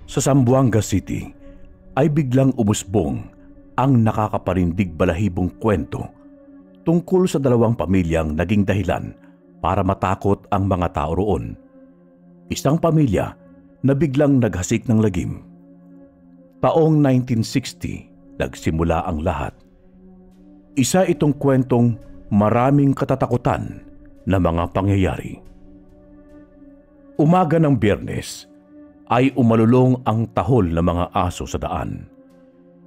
Sa Zamboanga City ay biglang umusbong ang nakakaparindig balahibong kwento tungkol sa dalawang pamilyang naging dahilan para matakot ang mga tao roon. Isang pamilya na biglang naghasik ng lagim. Taong 1960 nagsimula ang lahat. Isa itong kwentong maraming katatakutan na mga pangyayari. Umaga ng Biyernes ay umalulong ang tahol ng mga aso sa daan.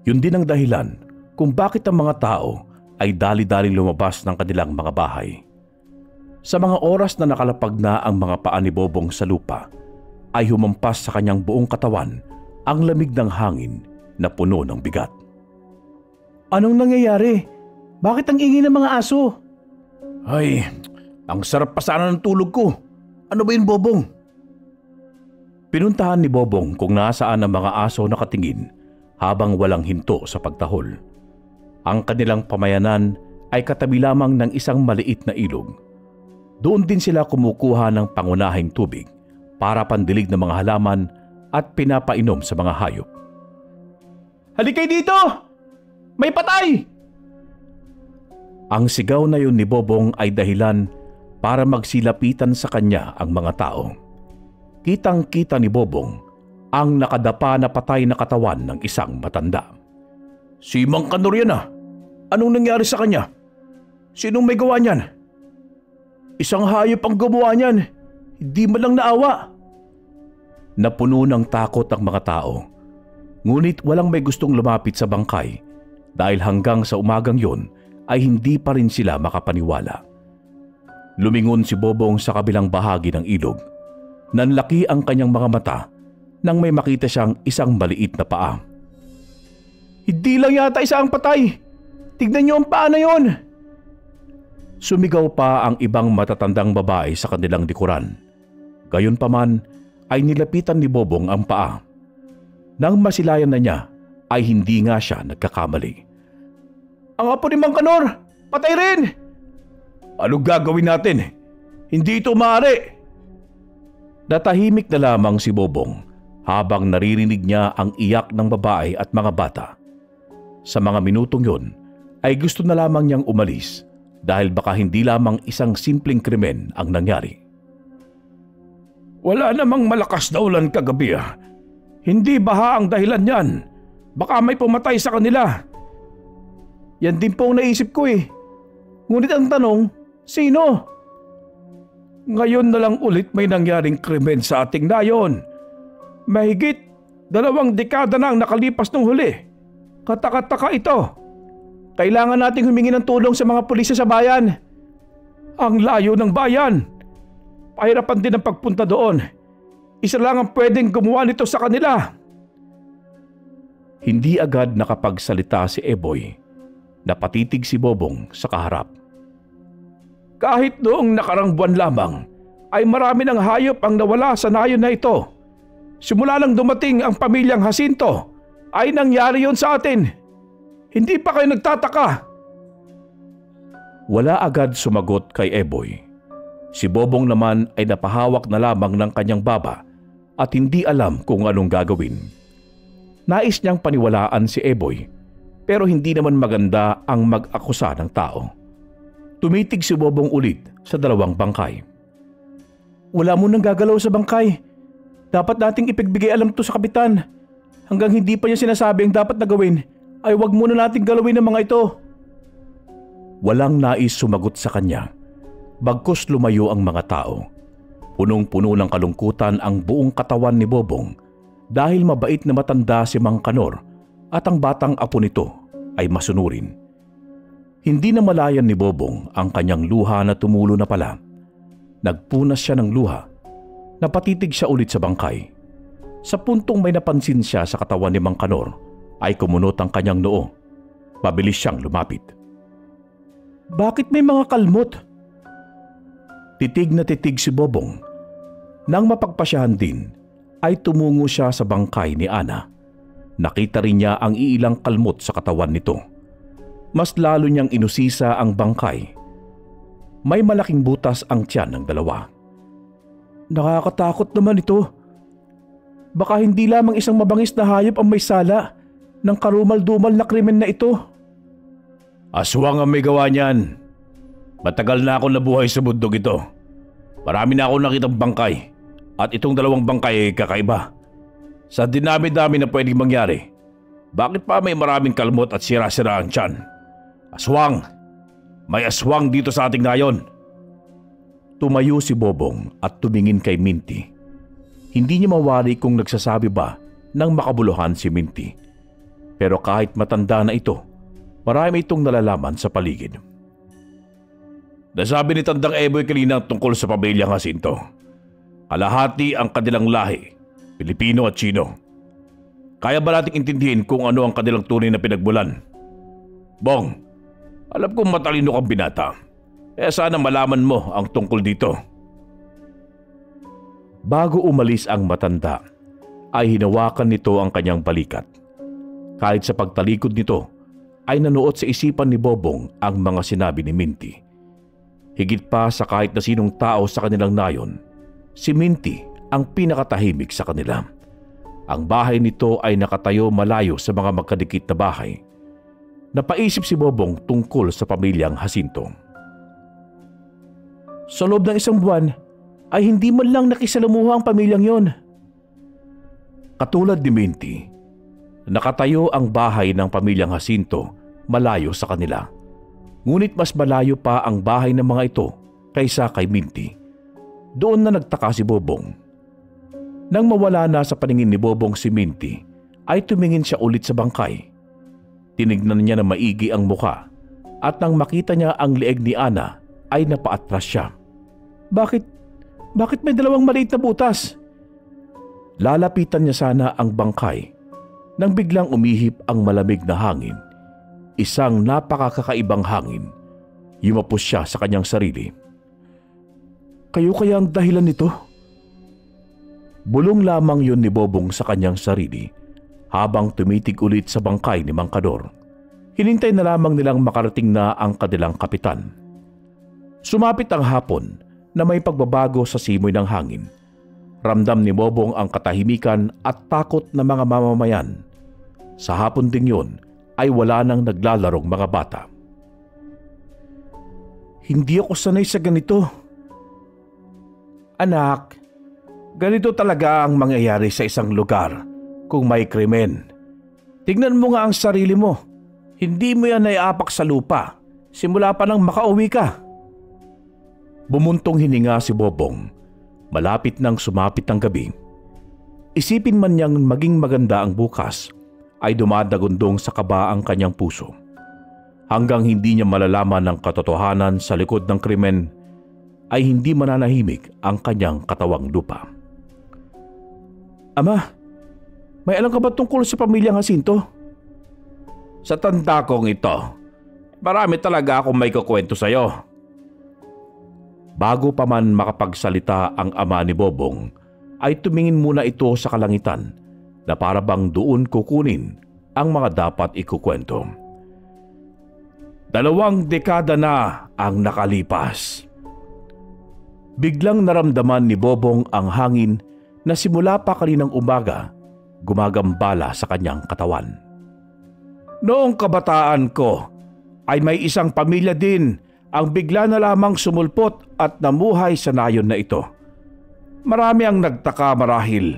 Yun din ang dahilan kung bakit ang mga tao ay dali-daling lumabas ng kanilang mga bahay. Sa mga oras na nakalapag na ang mga paa ni Bobong sa lupa, ay humampas sa kanyang buong katawan ang lamig ng hangin na puno ng bigat. Anong nangyayari? Bakit ang ingay ng mga aso? Ay, ang sarap pa sana ng tulog ko. Ano ba yun, Bobong? Pinuntahan ni Bobong kung nasaan ang mga aso nakatingin habang walang hinto sa pagtahol. Ang kanilang pamayanan ay katabi lamang ng isang maliit na ilog. Doon din sila kumukuha ng pangunahing tubig para pandilig ng mga halaman at pinapainom sa mga hayop. Halika dito! May patay! Ang sigaw na yun ni Bobong ay dahilan para magsilapitan sa kanya ang mga tao. Kitang-kita ni Bobong ang nakadapa na patay na katawan ng isang matanda. Si Mang Kanor yan ah! Anong nangyari sa kanya? Sinong may gawa niyan? Isang hayop ang gumawa niyan. Hindi man lang naawa. Napuno ng takot ang mga tao. Ngunit walang may gustong lumapit sa bangkay dahil hanggang sa umagang yon ay hindi pa rin sila makapaniwala. Lumingon si Bobong sa kabilang bahagi ng ilog. Nanlaki ang kanyang mga mata nang may makita siyang isang maliit na paa. Hindi lang yata isa ang patay. Tignan niyo ang paa na yon. Sumigaw pa ang ibang matatandang babae sa kanilang likuran. Gayunpaman ay nilapitan ni Bobong ang paa. Nang masilayan na niya ay hindi nga siya nagkakamali. Ang apo ni Mang Kanor, patay rin! Anong gagawin natin? Hindi ito maaari. Natahimik na lamang si Bobong habang naririnig niya ang iyak ng babae at mga bata. Sa mga minutong yon ay gusto na lamang niyang umalis dahil baka hindi lamang isang simpleng krimen ang nangyari. Wala namang malakas na ulan kagabi ah. Hindi baha ang dahilan yan. Baka may pumatay sa kanila. Yan din po ang naisip ko eh. Ngunit ang tanong, sino? Ngayon na lang ulit may nangyaring krimen sa ating nayon. Mahigit 2 dekada na ang nakalipas nung huli. Kataka-taka ito. Kailangan nating humingi ng tulong sa mga pulisya sa bayan. Ang layo ng bayan. Pahirapan din ang pagpunta doon. Isa lang ang pwedeng gumawa nito sa kanila. Hindi agad nakapagsalita si Eboy. Napatitig si Bobong sa kaharap. Kahit noong nakarang buwan lamang, ay marami ng hayop ang nawala sa nayon na ito. Simula nang dumating ang pamilyang Jacinto, ay nangyari yon sa atin. Hindi pa kayo nagtataka? Wala agad sumagot kay Eboy. Si Bobong naman ay napahawak na lamang ng kanyang baba at hindi alam kung anong gagawin. Nais niyang paniwalaan si Eboy pero hindi naman maganda ang mag-akusa ng tao. Tumitig si Bobong ulit sa 2 bangkay. Wala mo nang gagalaw sa bangkay. Dapat nating ipagbigay alam to sa kapitan. Hanggang hindi pa niya sinasabi ang dapat na gawin, ay wag muna nating galawin ang mga ito. Walang nais sumagot sa kanya. Bagkus lumayo ang mga tao. Punong-puno ng kalungkutan ang buong katawan ni Bobong dahil mabait na matanda si Mang Kanor at ang batang apo nito ay masunurin. Hindi na malayan ni Bobong ang kanyang luha na tumulo na pala. Nagpunas siya ng luha. Napatitig siya ulit sa bangkay. Sa puntong may napansin siya sa katawan ni Mang Kanor ay kumunot ang kanyang noo. Mabilis siyang lumapit. Bakit may mga kalmot? Titig na titig si Bobong. Nang mapagpasyahan din ay tumungo siya sa bangkay ni Ana. Nakita rin niya ang iilang kalmot sa katawan nito. Mas lalo niyang inusisa ang bangkay. May malaking butas ang tiyan ng dalawa. Nakakatakot naman ito. Baka hindi lamang isang mabangis na hayop ang may sala ng karumal-dumal na krimen na ito. Aswang ang may gawa niyan. Matagal na ako nabuhay sa bundok ito. Marami na ako nakitang bangkay at itong dalawang bangkay ay kakaiba. Sa dinami-dami na pwedeng mangyari, bakit pa may maraming kalmot at sira-sira ang tiyan? Aswang! May aswang dito sa ating nayon! Tumayo si Bobong at tumingin kay Minty. Hindi niya mawari kung nagsasabi ba ng makabuluhan si Minty. Pero kahit matanda na ito, marami itong nalalaman sa paligid. Nasabi ni Tandang Eboy kanina tungkol sa pamilyang Jacinto. Kalahati ang kanilang lahi, Pilipino at Chino. Kaya ba nating intindihin kung ano ang kanilang tunay na pinagmulan? Bong, alam kong matalino kang binata. Kaya sana malaman mo ang tungkol dito. Bago umalis ang matanda, ay hinawakan nito ang kanyang balikat. Kahit sa pagtalikod nito, ay nanuot sa isipan ni Bobong ang mga sinabi ni Minty. Higit pa sa kahit na sinong tao sa kanilang nayon, si Minty ang pinakatahimik sa kanila. Ang bahay nito ay nakatayo malayo sa mga magkadikit na bahay. Napaisip si Bobong tungkol sa pamilyang Jacinto. Sa loob ng isang buwan ay hindi man lang nakisalamuha ang pamilyang yon. Katulad ni Minty, nakatayo ang bahay ng pamilyang Jacinto malayo sa kanila. Ngunit mas malayo pa ang bahay ng mga ito kaysa kay Minty. Doon na nagtaka si Bobong. Nang mawala na sa paningin ni Bobong si Minty, ay tumingin siya ulit sa bangkay. Tinignan niya na maigi ang muka at nang makita niya ang leeg ni Ana ay napaatras siya. Bakit may dalawang maliit na butas? Lalapitan niya sana ang bangkay nang biglang umihip ang malamig na hangin. Isang napakakakaibang hangin. Yumapos siya sa kanyang sarili. Kayo kaya ang dahilan nito? Bulong lamang yun ni Bobong sa kanyang sarili habang tumitig ulit sa bangkay ni Mangkador. Hinintay na lamang nilang makarating na ang kanilang kapitan. Sumapit ang hapon na may pagbabago sa simoy ng hangin. Ramdam ni Bobong ang katahimikan at takot ng mga mamamayan. Sa hapon ding yun ay wala nang naglalarong mga bata. Hindi ako sanay sa ganito. Anak, ganito talaga ang mangyayari sa isang lugar kung may krimen. Tignan mo nga ang sarili mo. Hindi mo yan naiapak sa lupa simula pa nang makauwi ka. Bumuntong hininga si Bobong. Malapit nang sumapit ang gabi. Isipin man niyang maging maganda ang bukas, ay dumadagundong sa kaba ang kanyang puso. Hanggang hindi niya malalaman ang katotohanan sa likod ng krimen, ay hindi mananahimik ang kanyang katawang lupa. Ama, may alam ka ba tungkol sa pamilyang Jacinto? Sa tanda kong ito, marami talaga akong may kukwento sa'yo. Bago pa man makapagsalita ang ama ni Bobong, ay tumingin muna ito sa kalangitan na para bang doon kukunin ang mga dapat ikukwento. 2 dekada na ang nakalipas. Biglang naramdaman ni Bobong ang hangin na simula pa kaninang umaga gumagambala sa kanyang katawan. Noong kabataan ko ay may isang pamilya din ang bigla na lamang sumulpot at namuhay sa nayon na ito. Marami ang nagtaka marahil,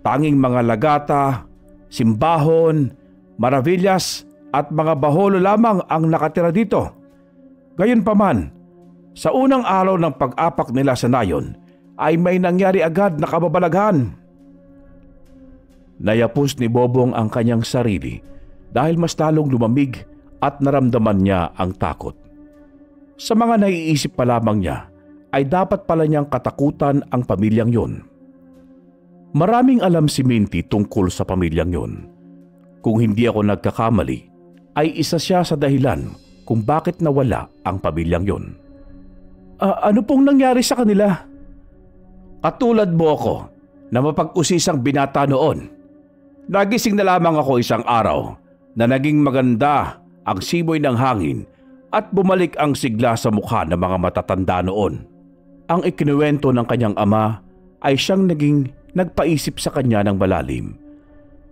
tanging mga lagata, simbahon, maravillas at mga baholo lamang ang nakatira dito. Gayunpaman, sa unang araw ng pag-apak nila sa nayon ay may nangyari agad na kababalaghan. Nayapos ni Bobong ang kanyang sarili dahil mas lalong lumamig at naramdaman niya ang takot. Sa mga naiisip pa lamang niya, ay dapat pala niyang katakutan ang pamilyang yon. Maraming alam si Minty tungkol sa pamilyang yon. Kung hindi ako nagkakamali, ay isa siya sa dahilan kung bakit nawala ang pamilyang yon. Ano pong nangyari sa kanila? Katulad mo ako na mapag-usisang binata noon. Nagising na lamang ako isang araw na naging maganda ang simoy ng hangin at bumalik ang sigla sa mukha ng mga matatanda noon. Ang ikinuwento ng kanyang ama ay siyang naging nagpaisip sa kanya ng malalim.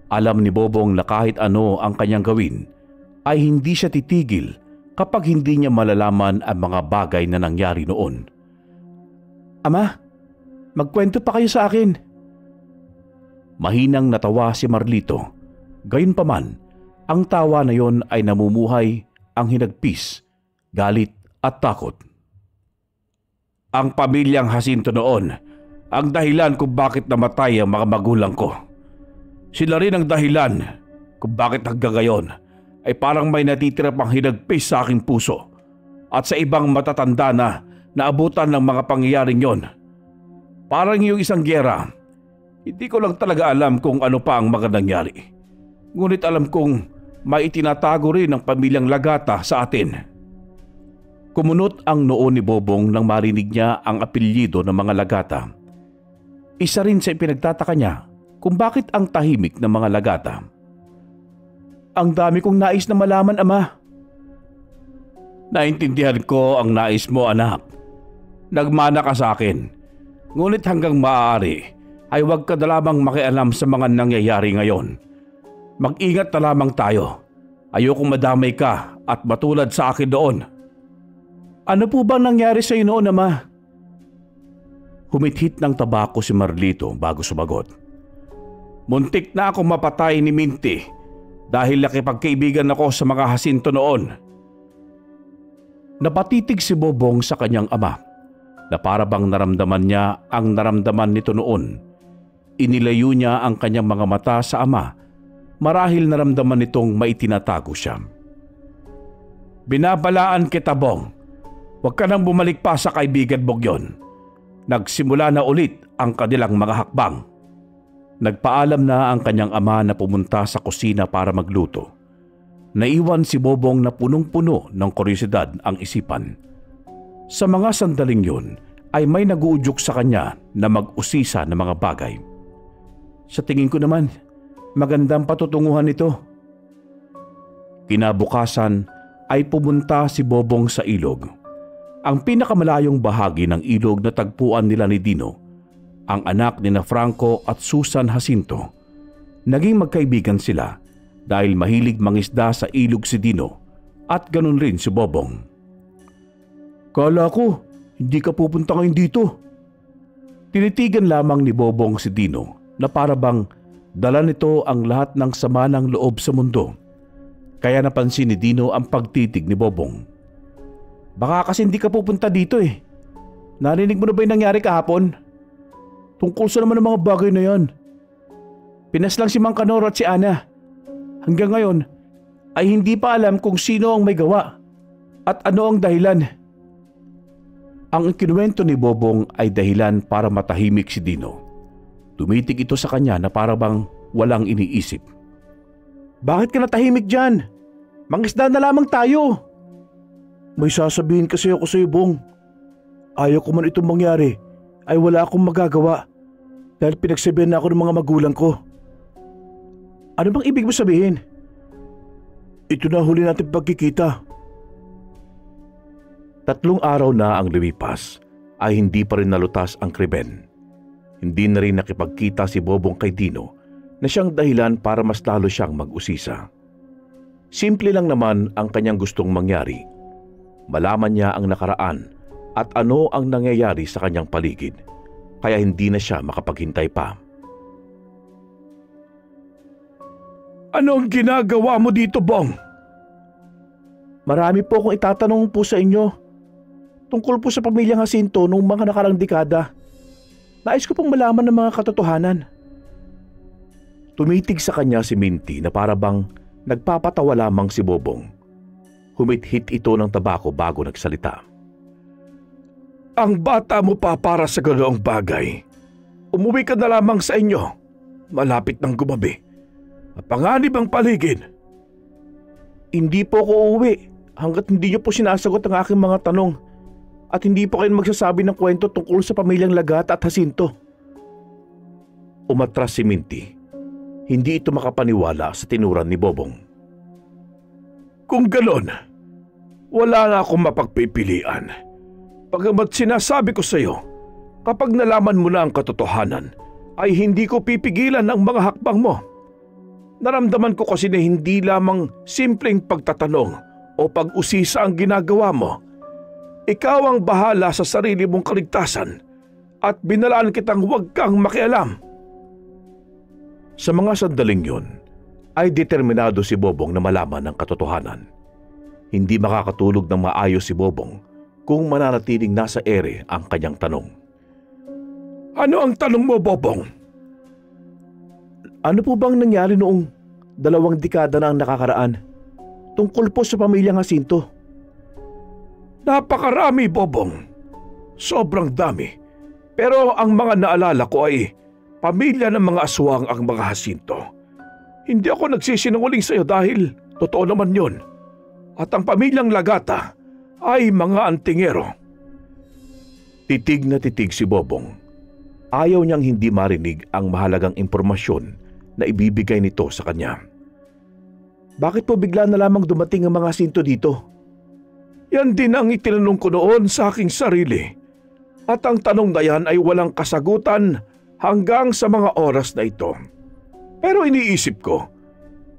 Alam ni Bobong na kahit ano ang kanyang gawin, ay hindi siya titigil kapag hindi niya malalaman ang mga bagay na nangyari noon. Ama, magkwento pa kayo sa akin. Mahinang natawa si Marlito. Gayunpaman, ang tawa na yon ay namumuhay ang hinagpis, galit at takot. Ang pamilyang Jacinto noon, ang dahilan kung bakit namatay ang mga magulang ko. Sila rin ang dahilan kung bakit hanggang ngayon ay parang may natitira pang hinagpis sa aking puso at sa ibang matatanda na naabutan ng mga pangyayaring yon. Parang yung isang gyera, hindi ko lang talaga alam kung ano pa ang mga nangyari. Ngunit alam kong may itinatago rin ng pamilyang Lagata sa atin. Kumunot ang noo ni Bobong nang marinig niya ang apelyido ng mga Lagata. Isa rin sa ipinagtataka niya kung bakit ang tahimik ng mga Lagata. Ang dami kong nais na malaman, Ama. Naintindihan ko ang nais mo, anak. Nagmana ka sa akin. Ngunit hanggang maaari ay huwag ka na lamang makialam sa mga nangyayari ngayon. Mag-ingat na lamang tayo. Ayokong madamay ka at matulad sa akin doon. Ano po bang nangyari sa iyo noon, Ama? Humithit ng tabako si Marlito bago sumagot. Muntik na akong mapatay ni Minty dahil nakipagkaibigan ako sa mga Jacinto noon. Napatitig si Bobong sa kanyang ama na para bang naramdaman niya ang naramdaman nito noon. Inilayo niya ang kanyang mga mata sa ama marahil naramdaman nitong maitinatago siya. Binabalaan kita, Bong. Huwag ka nang bumalik pa sa kaibigan mong yon. Nagsimula na ulit ang kanilang mga hakbang. Nagpaalam na ang kanyang ama na pumunta sa kusina para magluto. Naiwan si Bobong na punong-puno ng kuryosidad ang isipan. Sa mga sandaling yun ay may naguudyok sa kanya na mag-usisa ng mga bagay. Sa tingin ko naman, magandang patutunguhan ito. Kinabukasan ay pumunta si Bobong sa ilog. Ang pinakamalayong bahagi ng ilog na tagpuan nila ni Dino, ang anak ni na Franco at Susan Jacinto. Naging magkaibigan sila dahil mahilig mangisda sa ilog si Dino at ganun rin si Bobong. Kala ko, hindi ka pupunta ngayon dito. Tinitigan lamang ni Bobong si Dino na para bang dala nito ang lahat ng sama ng loob sa mundo. Kaya napansin ni Dino ang pagtitig ni Bobong. Baka kasi hindi ka pupunta dito eh. Narinig mo na ba yung nangyari kahapon? Tungkol sa naman ng mga bagay na yan. Pinaslang si Mang Canoro at si Ana. Hanggang ngayon ay hindi pa alam kung sino ang may gawa at ano ang dahilan. Ang ikinuwento ni Bobong ay dahilan para matahimik si Dino. Tumitig ito sa kanya na para bang walang iniisip. Bakit ka natahimik dyan? Mangisda na lamang tayo. May sasabihin kasi ako sa iyo, Bong. Ayaw ko man itong mangyari ay wala akong magagawa dahil pinagsabihan na ako ng mga magulang ko. Ano bang ibig mo sabihin? Ito na huli natin pagkikita. 3 araw na ang lumipas ay hindi pa rin nalutas ang krimen. Hindi na rin nakipagkita si Bobong kay Dino na siyang dahilan para mas lalo siyang mag-usisa. Simple lang naman ang kanyang gustong mangyari. Malaman niya ang nakaraan at ano ang nangyayari sa kanyang paligid, kaya hindi na siya makapaghintay pa. Ano ang ginagawa mo dito, Bong? Marami po akong itatanong po sa inyo. Tungkol po sa pamilyang Jacinto noong mga nakarang dekada. Nais ko pong malaman ng mga katotohanan. Tumitig sa kanya si Minty na para bang nagpapatawa lamang si Bobong. Humithit ito ng tabako bago nagsalita. Ang bata mo pa para sa ganoong bagay. Umuwi ka na lamang sa inyo. Malapit ng gumabi. Mapanganib ang paligid. Hindi po ako uuwi hanggat hindi niyo po sinasagot ang aking mga tanong at hindi po kayo magsasabi ng kwento tungkol sa pamilyang Lagata at Jacinto. Umatras si Minty. Hindi ito makapaniwala sa tinuran ni Bobong. Kung ganon, wala na akong mapagpipilian. Pagamat sinasabi ko sa iyo, kapag nalaman mo na ang katotohanan, ay hindi ko pipigilan ang mga hakbang mo. Naramdaman ko kasi na hindi lamang simpleng pagtatanong o pag-usisa ang ginagawa mo. Ikaw ang bahala sa sarili mong kaligtasan at binalaan kitang huwag kang makialam. Sa mga sandaling yun, ay determinado si Bobong na malaman ang katotohanan. Hindi makakatulog ng maayos si Bobong kung mananatiling nasa ere ang kanyang tanong. Ano ang tanong mo, Bobong? Ano po bang nangyari noong 2 dekada na ang nakakaraan tungkol po sa pamilyang Jacinto? Napakarami, Bobong. Sobrang dami. Pero ang mga naalala ko ay pamilya ng mga aswang ang mga Jacinto. Hindi ako nagsisinungaling sa iyo dahil totoo naman yun. At ang pamilyang Lagata ay mga antingero. Titig na titig si Bobong. Ayaw niyang hindi marinig ang mahalagang impormasyon na ibibigay nito sa kanya. Bakit po bigla na lamang dumating ang mga Jacinto dito? Yan din ang itinanong ko noon sa aking sarili. At ang tanong na yan ay walang kasagutan hanggang sa mga oras na ito. Pero iniisip ko,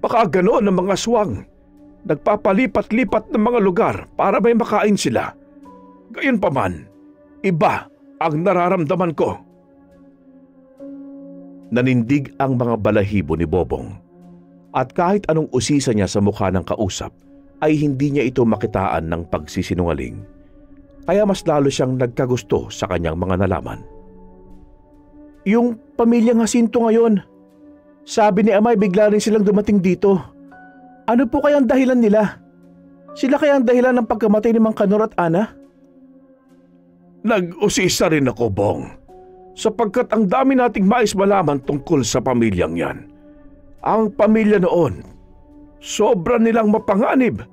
baka ganoon ang mga aswang. Nagpapalipat-lipat ng mga lugar para may makain sila. Gayunpaman, iba ang nararamdaman ko. Nanindig ang mga balahibo ni Bobong. At kahit anong usisa niya sa mukha ng kausap, ay hindi niya ito makitaan ng pagsisinungaling. Kaya mas lalo siyang nagkagusto sa kanyang mga nalaman. Yung pamilyang Jacinto ngayon, sabi ni Amay bigla rin silang dumating dito. Ano po kaya ang dahilan nila? Sila kaya ang dahilan ng pagkamatay ni Mang Kanor at Ana? Nag-usisa rin ako, Bong. Sapagkat ang dami nating mais malaman tungkol sa pamilyang yan. Ang pamilya noon, sobra nilang mapanganib.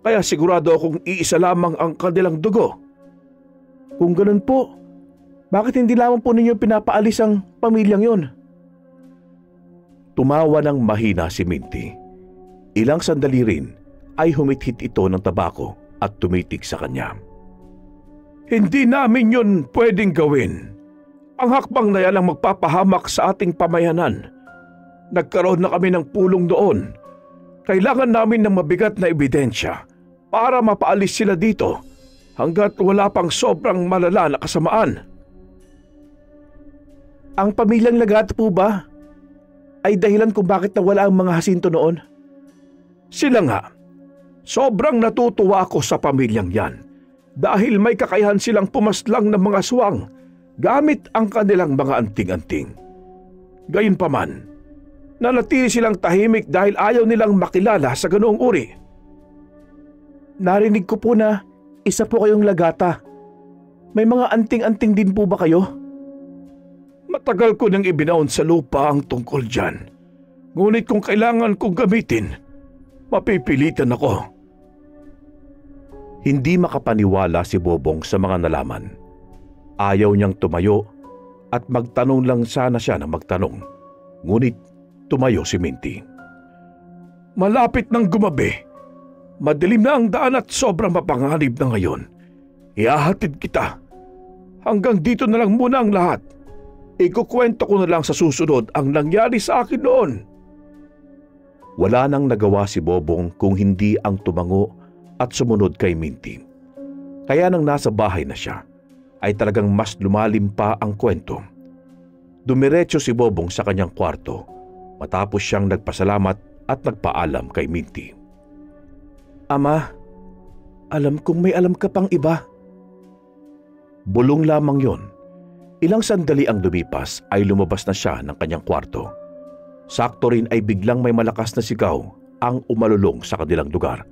Kaya sigurado akong iisa lamang ang kanilang dugo. Kung ganun po, bakit hindi lamang po ninyo pinapaalis ang pamilyang yon? Tumawa ng mahina si Minty. Ilang sandali rin ay humithit ito ng tabako at tumitig sa kanya. Hindi namin yun pwedeng gawin. Ang hakbang na yan ang magpapahamak sa ating pamayanan. Nagkaroon na kami ng pulong doon. Kailangan namin ng mabigat na ebidensya para mapaalis sila dito hanggat wala pang sobrang malala na kasamaan. Ang pamilyang Lagata po ba ay dahilan kung bakit nawala ang mga Jacinto noon? Sila nga. Sobrang natutuwa ako sa pamilyang yan dahil may kakayahan silang pumaslang ng mga aswang gamit ang kanilang mga anting-anting. Gayunpaman, nanatili silang tahimik dahil ayaw nilang makilala sa ganoong uri. Narinig ko po na isa po kayong Lagata. May mga anting-anting din po ba kayo? Matagal ko nang ibinaon sa lupa ang tungkol dyan. Ngunit kung kailangan kong gamitin, mapipilitan ako. Hindi makapaniwala si Bobong sa mga nalaman. Ayaw niyang tumayo at magtanong lang sana siya na magtanong. Ngunit tumayo si Minty. Malapit ng gumabi. Madilim na ang daan at sobrang mapanganib na ngayon. Ihahatid kita. Hanggang dito na lang muna ang lahat. Ikukwento ko na lang sa susunod ang nangyari sa akin noon. Wala nang nagawa si Bobong kung hindi ang tumango at sumunod kay Minty. Kaya nang nasa bahay na siya, ay talagang mas lumalim pa ang kwento. Dumiretso si Bobong sa kanyang kwarto matapos siyang nagpasalamat at nagpaalam kay Minty. Ama, alam kong may alam ka pang iba. Bulong lamang yon. Ilang sandali ang lumipas ay lumabas na siya ng kanyang kwarto. Sakto rin ay biglang may malakas na sigaw ang umalulong sa kanilang lugar.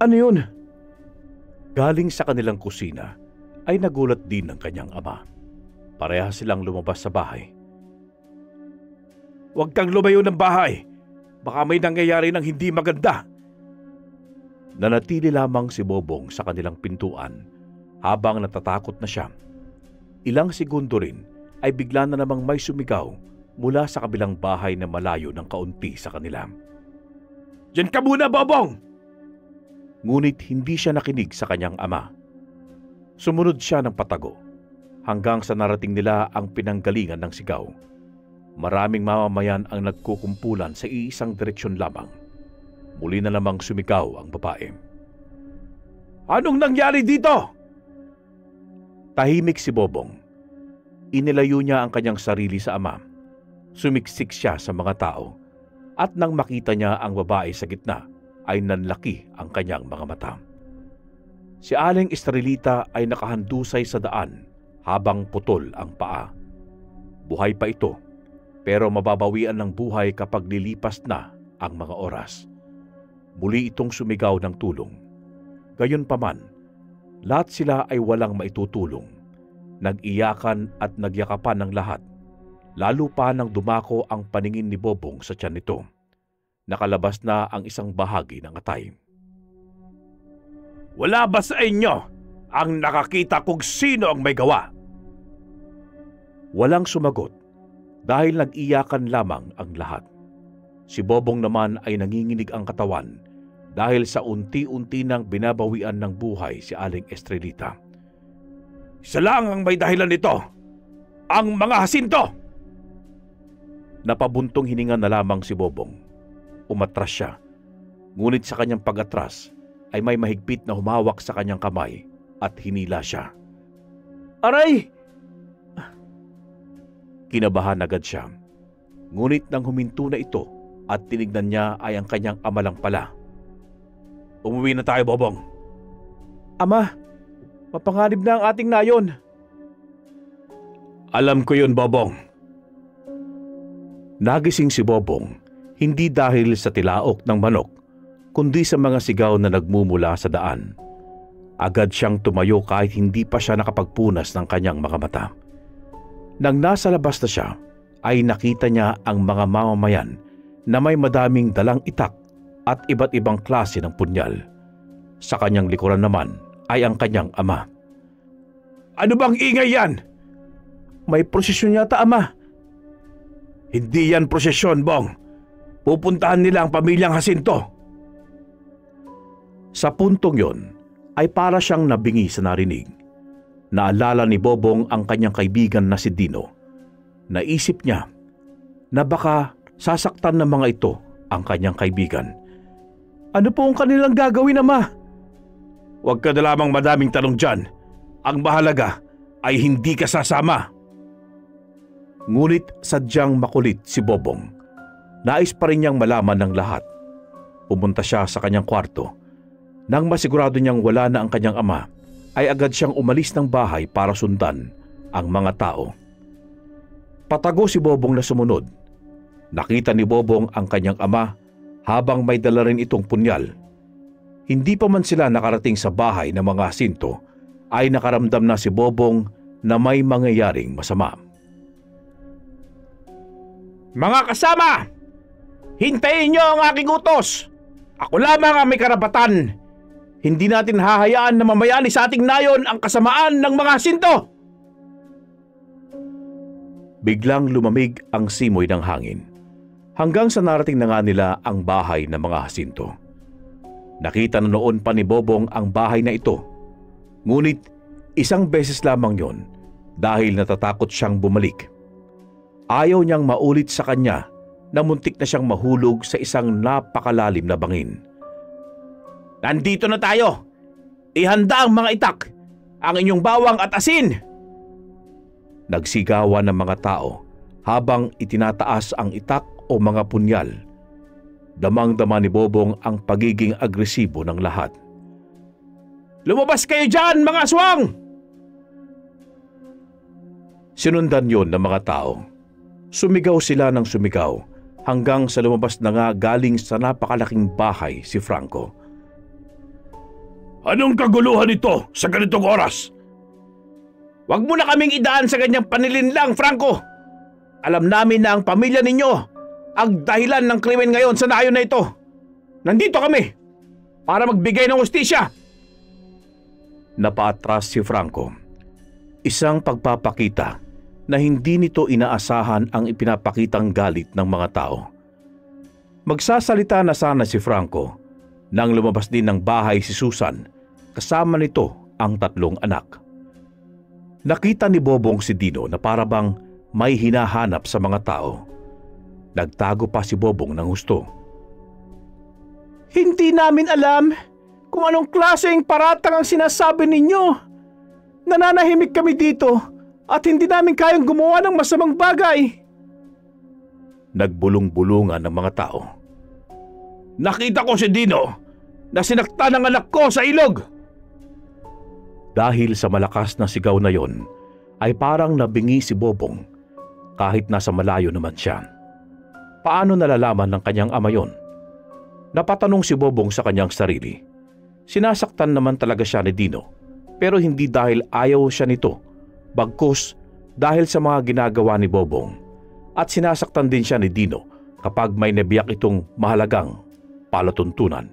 Ano yun? Galing sa kanilang kusina ay nagulat din ng kanyang ama. Parehas silang lumabas sa bahay. Huwag kang lumayo ng bahay. Baka may nangyayari ng hindi maganda. Nanatili lamang si Bobong sa kanilang pintuan habang natatakot na siya. Ilang segundo rin ay bigla na namang may sumigaw mula sa kabilang bahay na malayo ng kaunti sa kanila. Diyan ka muna, Bobong! Ngunit hindi siya nakinig sa kanyang ama. Sumunod siya ng patago. hanggang sa narating nila ang pinanggalingan ng sigaw. Maraming mamamayan ang nagkukumpulan sa iisang direksyon lamang. Muli na namang sumigaw ang babae. Anong nangyari dito? Tahimik si Bobong. Inilayo niya ang kanyang sarili sa ama. Sumiksik siya sa mga tao. At nang makita niya ang babae sa gitna, ay nanlaki ang kanyang mga mata. Si Aling Estrelita ay nakahandusay sa daan habang putol ang paa. Buhay pa ito, pero mababawian ng buhay kapag lilipas na ang mga oras. Muli itong sumigaw ng tulong. Gayunpaman, lahat sila ay walang maitutulong. Nag-iyakan at nagyakapan ng lahat, lalo pa nang dumako ang paningin ni Bobong sa tiyan nito. Nakalabas na ang isang bahagi ng atay. Wala ba sa inyo ang nakakita kung sino ang may gawa? Walang sumagot dahil nag-iyakan lamang ang lahat. Si Bobong naman ay nanginginig ang katawan dahil sa unti-unti nang binabawian ng buhay si Aling Estrelita. Isa lang ang may dahilan nito, ang mga Jacinto! Napabuntong hininga na lamang si Bobong. Umatras siya, ngunit sa kanyang pag-atras ay may mahigpit na humawak sa kanyang kamay at hinila siya. Aray! Kinabahan agad siya, ngunit nang huminto na ito at tinignan niya ay ang kanyang ama lang pala. Umuwi na tayo, Bobong. Ama, mapanganib na ang ating nayon. Alam ko yun, Bobong. Nagising si Bobong, hindi dahil sa tilaok ng manok, kundi sa mga sigaw na nagmumula sa daan. Agad siyang tumayo kahit hindi pa siya nakapagpunas ng kanyang mga mata. Nang nasa labas na siya, ay nakita niya ang mga mamamayan na may madaming dalang itak at iba't ibang klase ng punyal. Sa kanyang likuran naman ay ang kanyang ama. Ano bang ingay yan? May prosesyon yata, ama. Hindi yan prosesyon, Bong. Pupuntahan nila ang pamilyang Jacinto. Sa puntong yon ay para siyang nabingi sa narinig. Naalala ni Bobong ang kanyang kaibigan na si Dino. Naisip niya na baka sasaktan ng mga ito ang kanyang kaibigan. Ano po ang kanilang gagawin, ama? Huwag ka na lamang madaming tanong dyan. Ang mahalaga ay hindi ka sasama. Ngunit sadyang makulit si Bobong. Nais pa rin niyang malaman ng lahat. Pumunta siya sa kanyang kwarto. Nang masigurado niyang wala na ang kanyang ama, ay agad siyang umalis ng bahay para sundan ang mga tao. Patago si Bobong na sumunod. Nakita ni Bobong ang kanyang ama habang may dala rin itong punyal. Hindi pa man sila nakarating sa bahay ng mga Jacinto, ay nakaramdam na si Bobong na may mangyayaring masama. Mga kasama! Hintayin niyo ang aking utos! Ako lamang ang may karapatan! Hindi natin hahayaan na mamayani sa ating nayon ang kasamaan ng mga Jacinto! Biglang lumamig ang simoy ng hangin, hanggang sa narating na nga nila ang bahay ng mga Jacinto. Nakita na noon pa ni Bobong ang bahay na ito, ngunit isang beses lamang yon dahil natatakot siyang bumalik. Ayaw niyang maulit sa kanya na muntik na siyang mahulog sa isang napakalalim na bangin. Nandito na tayo! Ihanda ang mga itak, ang inyong bawang at asin! Nagsigawan ng mga tao habang itinataas ang itak o mga punyal. Damang-dama ni Bobong ang pagiging agresibo ng lahat. Lumabas kayo dyan, mga aswang! Sinundan yon ng mga tao. Sumigaw sila ng sumigaw hanggang sa lumabas na nga galing sa napakalaking bahay si Franco. Anong kaguluhan ito sa ganitong oras? Huwag mo na kaming idaan sa ganyang panilinlang, Franco! Alam namin na ang pamilya ninyo ang dahilan ng krimen ngayon sa nayon na ito. Nandito kami para magbigay ng hustisya. Napaatras si Franco. Isang pagpapakita na hindi nito inaasahan ang ipinapakitang galit ng mga tao. Magsasalita na sana si Franco nang lumabas din ng bahay si Susan, kasama nito ang 3 anak. Nakita ni Bobong si Dino na parabang may hinahanap sa mga tao. Nagtago pa si Bobong ng husto. Hindi namin alam kung anong klaseng paratang ang sinasabi ninyo. Nananahimik kami dito at hindi namin kayang gumawa ng masamang bagay. Nagbulong-bulungan ng mga tao. Nakita ko si Dino na sinaktan ng anak ko sa ilog. Dahil sa malakas na sigaw na yon, ay parang nabingi si Bobong kahit nasa malayo naman siya. Paano nalalaman ng kanyang ama yon? Napatanong si Bobong sa kanyang sarili. Sinasaktan naman talaga siya ni Dino, pero hindi dahil ayaw siya nito, bagkus dahil sa mga ginagawa ni Bobong. At sinasaktan din siya ni Dino kapag may nabiyak itong mahalagang palatuntunan.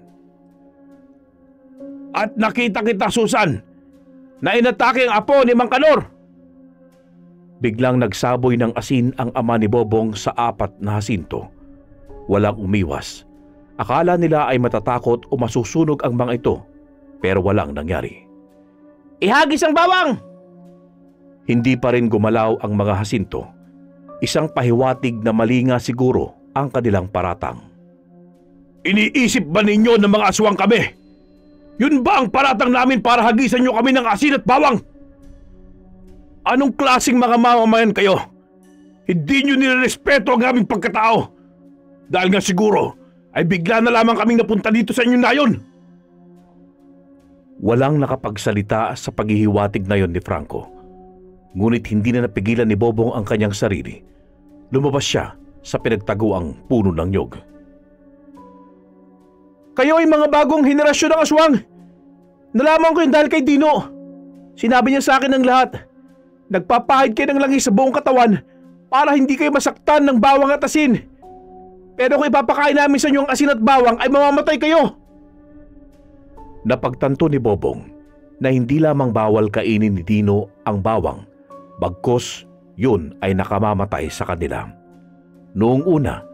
At nakita kita, Susan, na inatake ang apo ni Mang Kanor. Biglang nagsaboy ng asin ang ama ni Bobong sa 4 na Jacinto. Walang umiwas. Akala nila ay matatakot o masusunog ang mga ito, pero walang nangyari. Ihagis ang bawang! Hindi pa rin gumalaw ang mga Jacinto. Isang pahiwatig na mali nga siguro ang kanilang paratang. Iniisip ba ninyo ng mga aswang kami? Yun ba ang paratang namin para hagisan nyo kami ng asin at bawang? Anong klaseng mga mamamayan kayo? Hindi nyo nirespeto ang aming pagkatao. Dahil nga siguro ay bigla na lamang kaming napunta dito sa inyong nayon. Walang nakapagsalita sa paghihiwatig na yon ni Franco. Ngunit hindi na napigilan ni Bobong ang kanyang sarili. Lumabas siya sa pinagtaguang puno ng nyog. Kayo ay mga bagong henerasyon ng aswang. Nalaman ko yun dahil kay Dino. Sinabi niya sa akin ng lahat. Nagpapahid kayo ng langis sa buong katawan para hindi kayo masaktan ng bawang at asin. Pero kung ipapakain namin sa inyo ang asin at bawang ay mamamatay kayo. Napagtanto ni Bobong na hindi lamang bawal kainin ni Dino ang bawang, bagkus yun ay nakamamatay sa kanila. Noong una,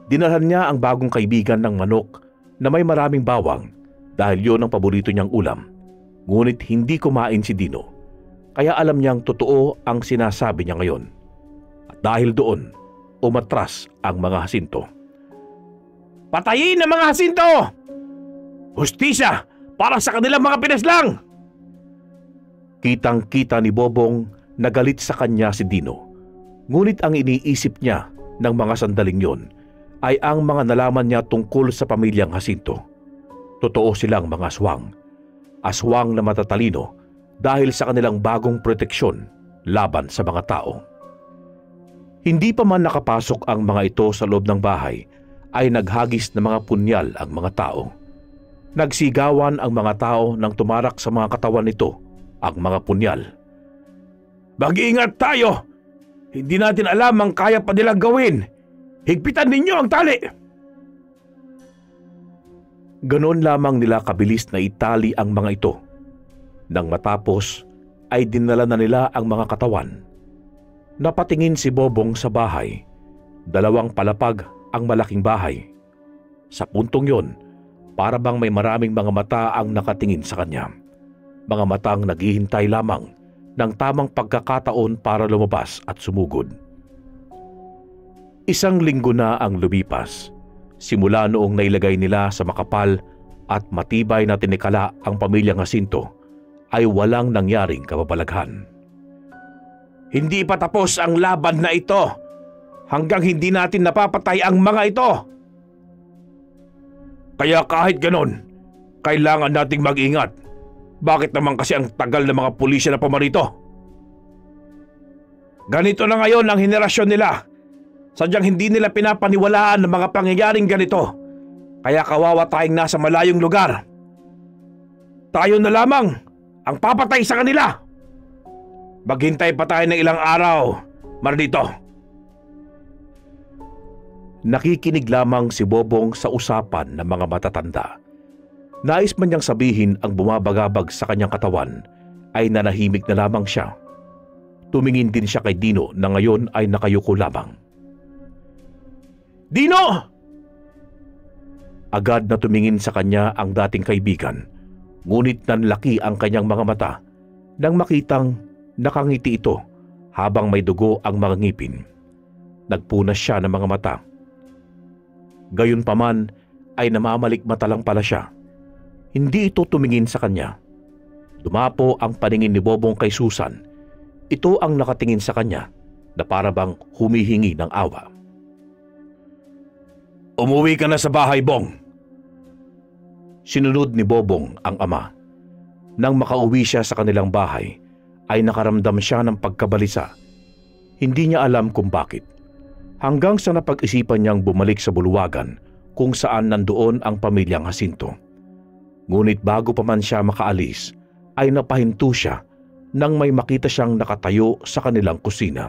dinalhan niya ang bagong kaibigan ng manok na may maraming bawang dahil yun ang paborito niyang ulam. Ngunit hindi kumain si Dino, kaya alam niyang totoo ang sinasabi niya ngayon. At dahil doon, umatras ang mga Jacinto. Patayin ang mga Jacinto! Hustisya para sa kanilang mga pinaslang! Kitang-kita ni Bobong na galit sa kanya si Dino. Ngunit ang iniisip niya ng mga sandaling yon ay ang mga nalaman niya tungkol sa pamilyang Jacinto. Totoo silang mga aswang. Aswang na matatalino dahil sa kanilang bagong proteksyon laban sa mga tao. Hindi pa man nakapasok ang mga ito sa loob ng bahay ay naghagis ng mga punyal ang mga tao. Nagsigawan ang mga tao nang tumarak sa mga katawan nito ang mga punyal. Mag-iingat tayo! Hindi natin alam ang kaya pa nilang gawin. Higpitan ninyo ang tali! Ganon lamang nila kabilis na itali ang mga ito. Nang matapos ay dinala na nila ang mga katawan. Napatingin si Bobong sa bahay. 2 palapag ang malaking bahay. Sa puntong yon, para bang may maraming mga mata ang nakatingin sa kanya. Mga matang naghihintay lamang ng tamang pagkakataon para lumabas at sumugod. 1 linggo na ang lumipas. Simula noong nailagay nila sa makapal at matibay na tinikala ang pamilyang Jacinto, ay walang nangyaring kababalaghan. Hindi pa tapos ang laban na ito hanggang hindi natin napapatay ang mga ito. Kaya kahit ganon, kailangan nating mag-ingat. Bakit naman kasi ang tagal ng mga pulisya na pumarito? Ganito na ngayon ang henerasyon nila. Sadyang hindi nila pinapaniwalaan ng mga pangyayaring ganito. Kaya kawawa tayong nasa malayong lugar. Tayo na lamang ang papatay sa kanila. Maghintay pa tayo ng ilang araw, Mardito. Nakikinig lamang si Bobong sa usapan ng mga matatanda. Nais man niyang sabihin ang bumabagabag sa kanyang katawan ay nanahimik na lamang siya. Tumingin din siya kay Dino na ngayon ay nakayuko lamang. Dino! Agad na tumingin sa kanya ang dating kaibigan, ngunit nanlaki ang kanyang mga mata nang makitang Nakangiti ito habang may dugo ang mga ngipin. Nagpunas siya ng mga mata. Gayunpaman ay namamalikmata lang pala siya. Hindi ito tumingin sa kanya. Dumapo ang paningin ni Bobong kay Susan. Ito ang nakatingin sa kanya na para bang humihingi ng awa. "Umuwi ka na sa bahay, Bong." Sinunod ni Bobong ang ama. Nang makauwi siya sa kanilang bahay, ay nakaramdam siya ng pagkabalisa. Hindi niya alam kung bakit. Hanggang sa napag-isipan niyang bumalik sa bulwagan kung saan nandoon ang pamilyang Jacinto. Ngunit bago pa man siya makaalis, ay napahinto siya nang may makita siyang nakatayo sa kanilang kusina.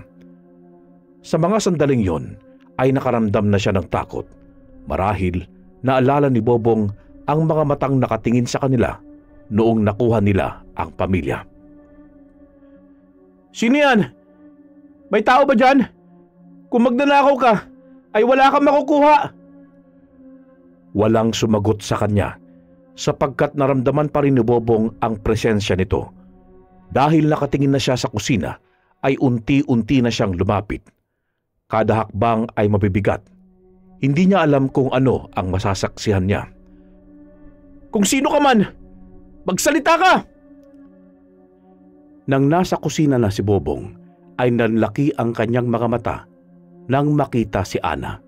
Sa mga sandaling yon ay nakaramdam na siya ng takot. Marahil naalala ni Bobong ang mga matang nakatingin sa kanila noong nakuha nila ang pamilya. "Sino yan? May tao ba dyan? Kung magnanakaw ka, ay wala kang makukuha." Walang sumagot sa kanya sapagkat naramdaman pa rin ni Bobong ang presensya nito. Dahil nakatingin na siya sa kusina, ay unti-unti na siyang lumapit. Kada hakbang ay mabibigat. Hindi niya alam kung ano ang masasaksihan niya. "Kung sino ka man, magsalita ka!" Nang nasa kusina na si Bobong, ay nanlaki ang kanyang mga mata nang makita si Ana.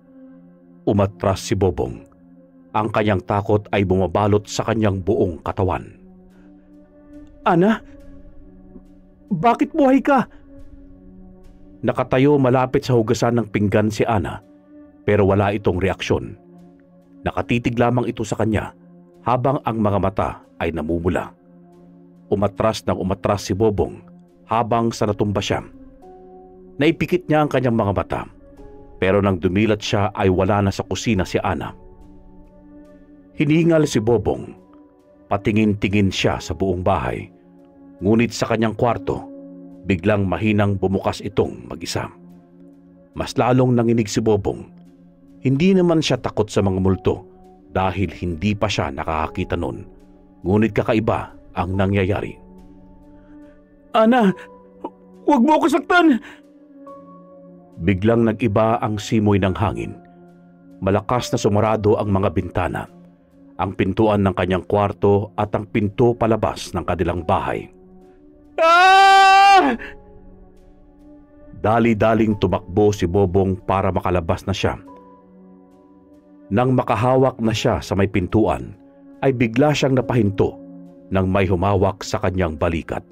Umatras si Bobong. Ang kanyang takot ay bumabalot sa kanyang buong katawan. "Ana? Bakit buhay ka?" Nakatayo malapit sa hugasan ng pinggan si Ana, pero wala itong reaksyon. Nakatitig lamang ito sa kanya habang ang mga mata ay namumula. Umatras ng umatras si Bobong habang sa natumba siya. Naipikit niya ang kanyang mga mata, pero nang dumilat siya ay wala na sa kusina si Ana. Hiningal si Bobong. Patingin-tingin siya sa buong bahay. Ngunit sa kanyang kwarto, biglang mahinang bumukas itong mag-isa. Mas lalong nanginig si Bobong. Hindi naman siya takot sa mga multo dahil hindi pa siya nakakakita nun. Ngunit kakaiba ang nangyayari. "Ana, huwag mo ako saktan!" Biglang nag-iba ang simoy ng hangin. Malakas na sumarado ang mga bintana, ang pintuan ng kanyang kwarto at ang pinto palabas ng kanilang bahay. "Ah!" Dali-daling tumakbo si Bobong para makalabas na siya. Nang makahawak na siya sa may pintuan, ay bigla siyang napahinto nang may humawak sa kanyang balikat.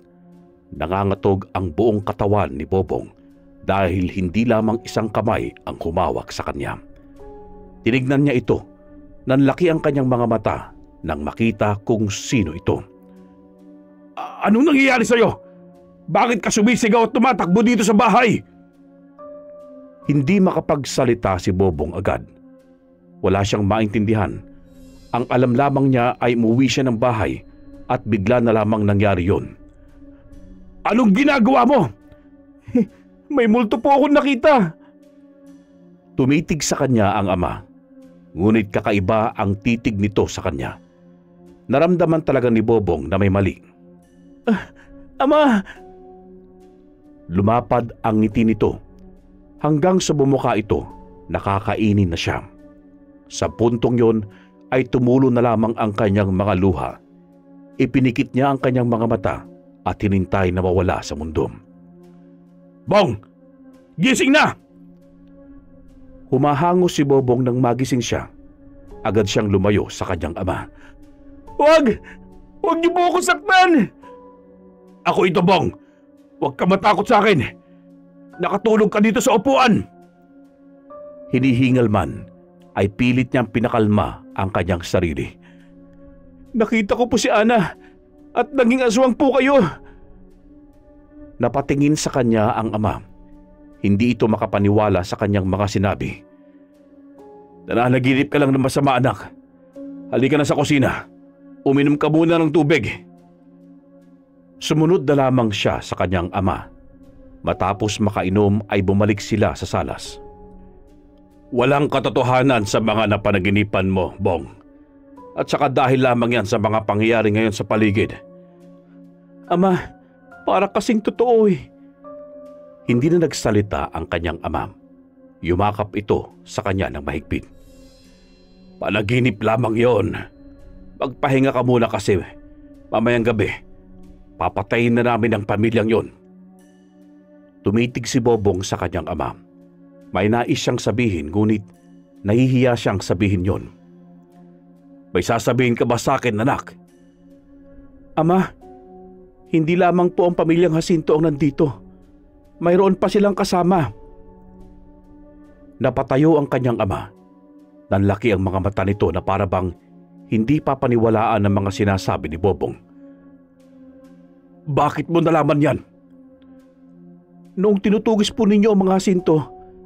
Nangangatog ang buong katawan ni Bobong dahil hindi lamang isang kamay ang humawak sa kanya. Tinignan niya ito. Nanlaki ang kanyang mga mata nang makita kung sino ito. "Anong nangyayari sa'yo? Bakit ka sumisigaw at tumatakbo dito sa bahay?" Hindi makapagsalita si Bobong agad. Wala siyang maintindihan. Ang alam lamang niya ay umuwi siya ng bahay at bigla na lamang nangyari yon. "Anong ginagawa mo?" "May multo po akong nakita." Tumitig sa kanya ang ama. Ngunit kakaiba ang titig nito sa kanya. Naramdaman talaga ni Bobong na may mali. "Ama!" Lumapad ang ngiti nito. Hanggang sa bumuka ito, nakakainin na siya. Sa puntong yon ay tumulo na lamang ang kanyang mga luha. Ipinikit niya ang kanyang mga mata at hinintay na mawala sa mundo. "Bong! Gising na!" Humahango si Bobong nang magising siya. Agad siyang lumayo sa kanyang ama. "Huwag! Huwag niyo po ako saktan!" "Ako ito, Bong! Huwag ka matakot sa akin! Nakatulog ka dito sa upuan!" Hinihingal man, ay pilit niyang pinakalma ang kanyang sarili. "Nakita ko po si Ana at naging aswang po kayo." Napatingin sa kanya ang ama. Hindi ito makapaniwala sa kanyang mga sinabi. "Nananaginip ka lang ng masama, anak. Halika na sa kusina. Uminom ka muna ng tubig." Sumunod na lamang siya sa kanyang ama. Matapos makainom ay bumalik sila sa salas. "Walang katotohanan sa mga napanaginipan mo, Bong. At saka dahil lamang yan sa mga pangyayari ngayon sa paligid." "Ama, Para kasing totoo eh. Hindi na nagsalita ang kanyang ama. Yumakap ito sa kanya ng mahigpit. Panaginip lamang yon. Magpahinga ka muna kasi mamayang gabi, papatayin na namin ang pamilyang yon. Tumitig si Bobong sa kanyang ama. May nais siyang sabihin ngunit nahihiya siyang sabihin yon. May sasabihin ka ba sa akin, anak? Ama, hindi lamang po ang pamilyang Jacinto ang nandito. Mayroon pa silang kasama. Napatayo ang kanyang ama. Nanlaki ang mga mata nito na para bang hindi papaniwalaan ang mga sinasabi ni Bobong. Bakit mo nalaman yan? Noong tinutugis po ninyo ang mga Jacinto,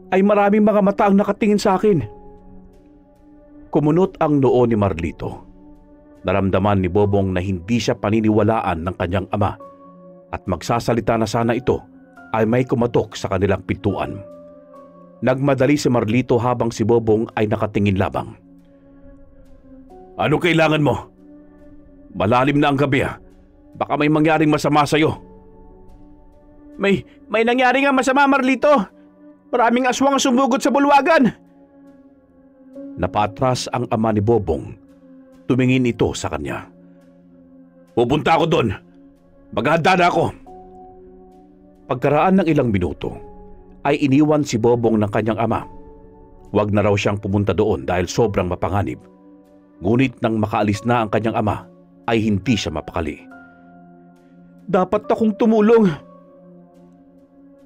ay maraming mga mata ang nakatingin sa akin. Kumunot ang noo ni Marlito. Naramdaman ni Bobong na hindi siya paniniwalaan ng kanyang ama at magsasalita na sana ito ay may kumatok sa kanilang pintuan. Nagmadali si Marlito habang si Bobong ay nakatingin labang. Ano kailangan mo? Malalim na ang gabi ha. Baka may mangyaring masama sa'yo. May nangyari nga masama, Marlito. Maraming aswang ang sumugod sa bulwagan. Napatras ang ama ni Bobong. Tumingin ito sa kanya. Pupunta ako doon. Maghahanda na ako. Pagkaraan ng ilang minuto, ay iniwan si Bobong ng kanyang ama. Huwag na raw siyang pumunta doon dahil sobrang mapanganib. Ngunit nang makaalis na ang kanyang ama, ay hindi siya mapakali. Dapat akong tumulong.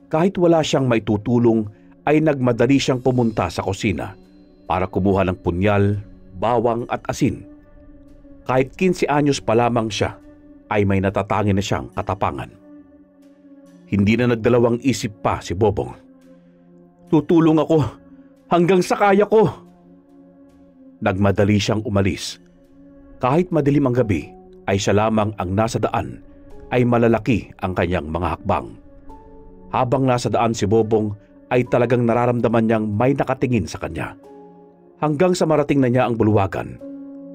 Kahit wala siyang maitutulong, ay nagmadali siyang pumunta sa kusina para kumuha ng punyal, bawang at asin. Kahit 15 anyos pa lamang siya, ay may natatangin na siyang katapangan. Hindi na nagdalawang isip pa si Bobong. Tutulong ako hanggang sa kaya ko. Nagmadali siyang umalis. Kahit madilim ang gabi, ay siya lamang ang nasa daan, ay malalaki ang kanyang mga hakbang. Habang nasa daan si Bobong, ay talagang nararamdaman niyang may nakatingin sa kanya. Hanggang sa marating na niya ang bulwagan,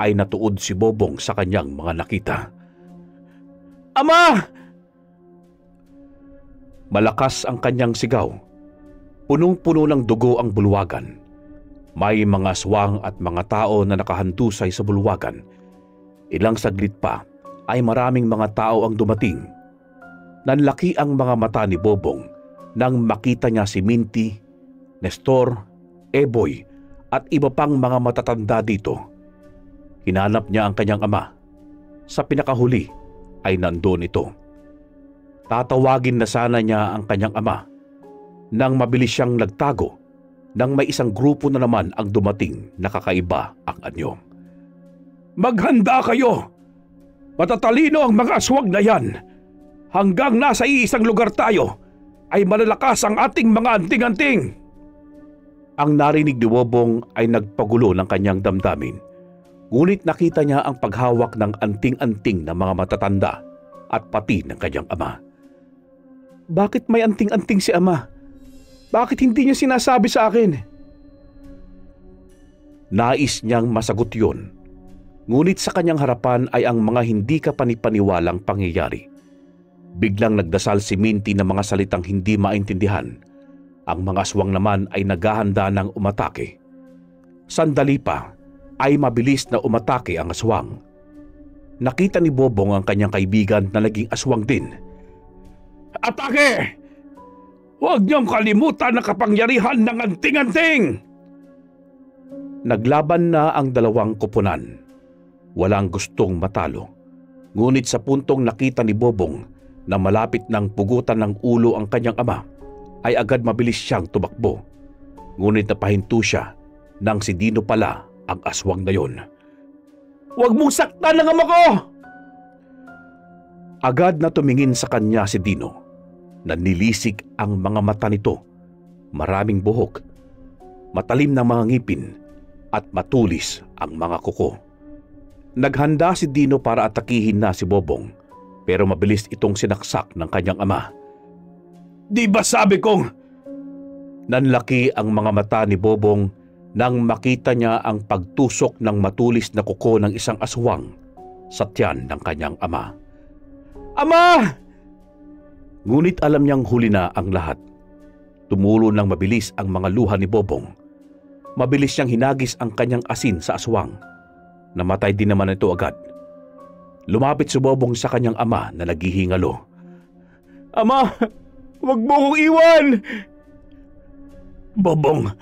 ay natuod si Bobong sa kanyang mga nakita. Ama! Malakas ang kanyang sigaw. Punong-puno ng dugo ang bulwagan. May mga aswang at mga tao na nakahandusay sa bulwagan. Ilang saglit pa ay maraming mga tao ang dumating. Nanlaki ang mga mata ni Bobong nang makita niya si Minty, Nestor, Eboy at iba pang mga matatanda dito. Hinanap niya ang kanyang ama. Sa pinakahuli ay nandoon ito. Tatawagin na sana niya ang kanyang ama nang mabilis siyang nagtago nang may isang grupo na naman ang dumating na kakaiba ang anyo. Maghanda kayo! Matatalino ang mga aswang na yan. Hanggang nasa iisang lugar tayo, ay malalakas ang ating mga anting-anting. Ang narinig ni Bobong ay nagpagulo ng kanyang damdamin. Ngunit nakita niya ang paghawak ng anting-anting ng mga matatanda at pati ng kanyang ama. Bakit may anting-anting si ama? Bakit hindi niya sinasabi sa akin? Nais niyang masagot yun. Ngunit sa kanyang harapan ay ang mga hindi kapanipaniwalang pangyayari. Biglang nagdasal si Minty ng mga salitang hindi maintindihan. Ang mga aswang naman ay naghahanda ng umatake. Sandali pa ay mabilis na umatake ang aswang. Nakita ni Bobong ang kanyang kaibigan na naging aswang din. Atake! Huwag niyong kalimutan ang kapangyarihan ng anting-anting! Naglaban na ang dalawang koponan. Walang gustong matalo. Ngunit sa puntong nakita ni Bobong na malapit ng pugutan ng ulo ang kanyang ama, ay agad mabilis siyang tumakbo. Ngunit napahinto siya nang si Dino pala ang aswang na yon. Huwag mong saktan ang ama ko! Agad na tumingin sa kanya si Dino. Nanilisik ang mga mata nito. Maraming buhok, matalim na mga ngipin, at matulis ang mga kuko. Naghanda si Dino para atakihin na si Bobong, pero mabilis itong sinaksak ng kanyang ama. Di ba sabi kong... Nanlaki ang mga mata ni Bobong nang makita niya ang pagtusok ng matulis na kuko ng isang aswang sa tiyan ng kanyang ama. Ama! Ngunit alam niyang huli na ang lahat. Tumulo ng mabilis ang mga luha ni Bobong. Mabilis niyang hinagis ang kanyang asin sa aswang. Namatay din naman ito agad. Lumapit si Bobong sa kanyang ama na naghihingalo. "Ama, wag mo kong iwan!" "Bobong,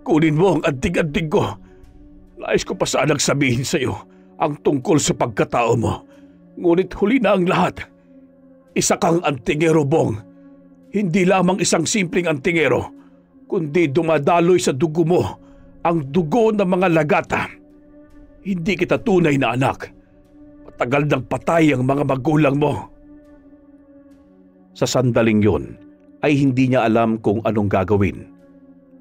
kunin mo ang anting-anting ko. Nais ko pa sanang sabihin sa iyo ang tungkol sa pagkatao mo. Ngunit huli na ang lahat. Isa kang antingero, Bong. Hindi lamang isang simpleng antingero, kundi dumadaloy sa dugo mo ang dugo ng mga lagata. Hindi kita tunay na anak. Matagal nang patay ang mga magulang mo." Sa sandaling yun ay hindi niya alam kung anong gagawin.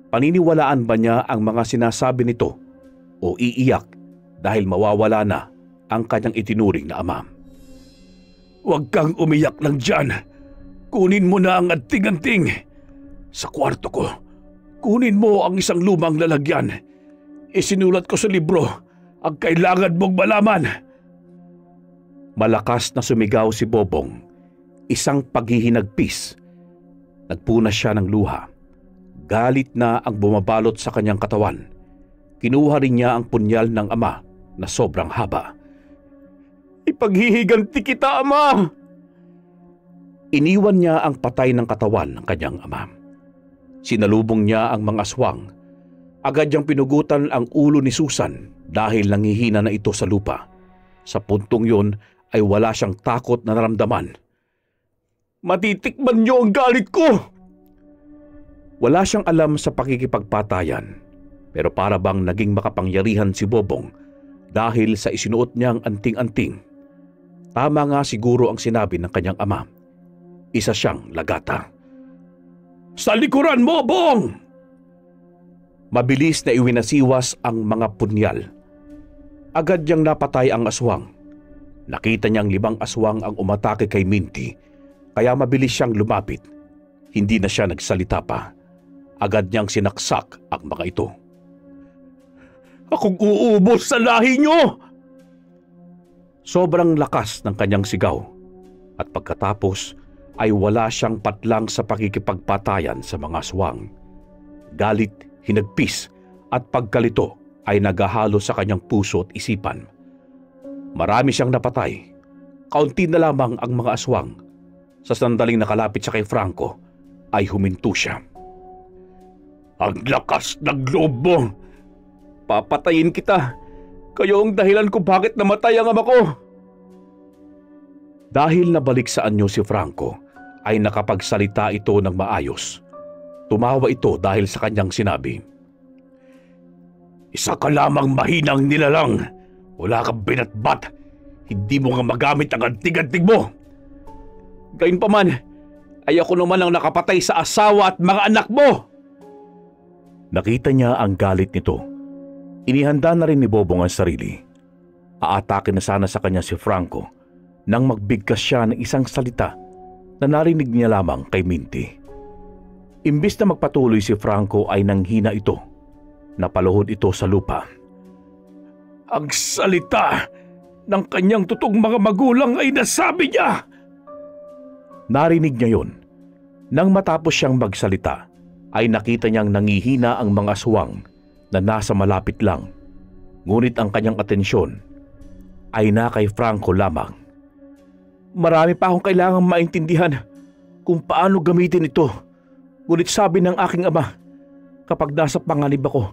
Paniniwalaan ba niya ang mga sinasabi nito o iiyak dahil mawawala na ang kanyang itinuring na ama? "Huwag kang umiyak lang dyan. Kunin mo na ang anting-anting. Sa kwarto ko, kunin mo ang isang lumang lalagyan. Isinulat ko sa libro ang kailangan mong malaman." Malakas na sumigaw si Bobong, isang paghihinagpis. Nagpunas siya ng luha. Galit na ang bumabalot sa kanyang katawan. Kinuha rin niya ang punyal ng ama na sobrang haba. "Ipaghihiganti kita, ama!" Iniwan niya ang patay ng katawan ng kanyang ama. Sinalubong niya ang mga aswang. Agad niyang pinugutan ang ulo ni Susan dahil nangihina na ito sa lupa. Sa puntong yun ay wala siyang takot na naramdaman. "Matitikman niyo ang galit ko!" Wala siyang alam sa pakikipagpatayan, pero para bang naging makapangyarihan si Bobong dahil sa isinuot niyang anting-anting. Tama nga siguro ang sinabi ng kanyang ama. Isa siyang lagata. "Sa likuran mo, Bong!" Mabilis na iwinasiwas ang mga punyal. Agad niyang napatay ang aswang. Nakita niyang 5 aswang ang umatake kay Minty, kaya mabilis siyang lumapit. Hindi na siya nagsalita pa. Agad niyang sinaksak ang mga ito. "Akong uubos sa lahi niyo!" Sobrang lakas ng kanyang sigaw, at pagkatapos ay wala siyang patlang sa pakikipagpatayan sa mga aswang. Galit, hinagpis at pagkalito ay naghahalo sa kanyang puso at isipan. Marami siyang napatay. Kaunti na lamang ang mga aswang. Sa sandaling nakalapit siya kay Franco, ay huminto siya. "Ang lakas ng loob mo! Papatayin kita! Kayo ang dahilan kung bakit namatay ang ama ko!" Dahil nabalik sa anyo si Franco, ay nakapagsalita ito ng maayos. Tumawa ito dahil sa kanyang sinabi. "Isa ka lamang mahinang nilalang. Wala kang binatbat. Hindi mo nga magamit ang anting-anting mo. Gayunpaman, ay ako naman ang nakapatay sa asawa at mga anak mo." Nakita niya ang galit nito. Inihanda na rin ni Bobong ang sarili. Aatake na sana sa kanya si Franco nang magbigkas siya ng isang salita na narinig niya lamang kay Minty. Imbis na magpatuloy si Franco ay nanghina ito. Napaluhod ito sa lupa. "Ang salita ng kanyang totoong mga magulang ay nasabi niya!" Narinig niya yon. Nang matapos siyang magsalita, ay nakita niyang nangihina ang mga aswang na nasa malapit lang. Ngunit ang kanyang atensyon ay na kay Franco lamang. "Marami pa akong kailangang maintindihan kung paano gamitin ito. Ngunit sabi ng aking ama, kapag nasa panganib ako,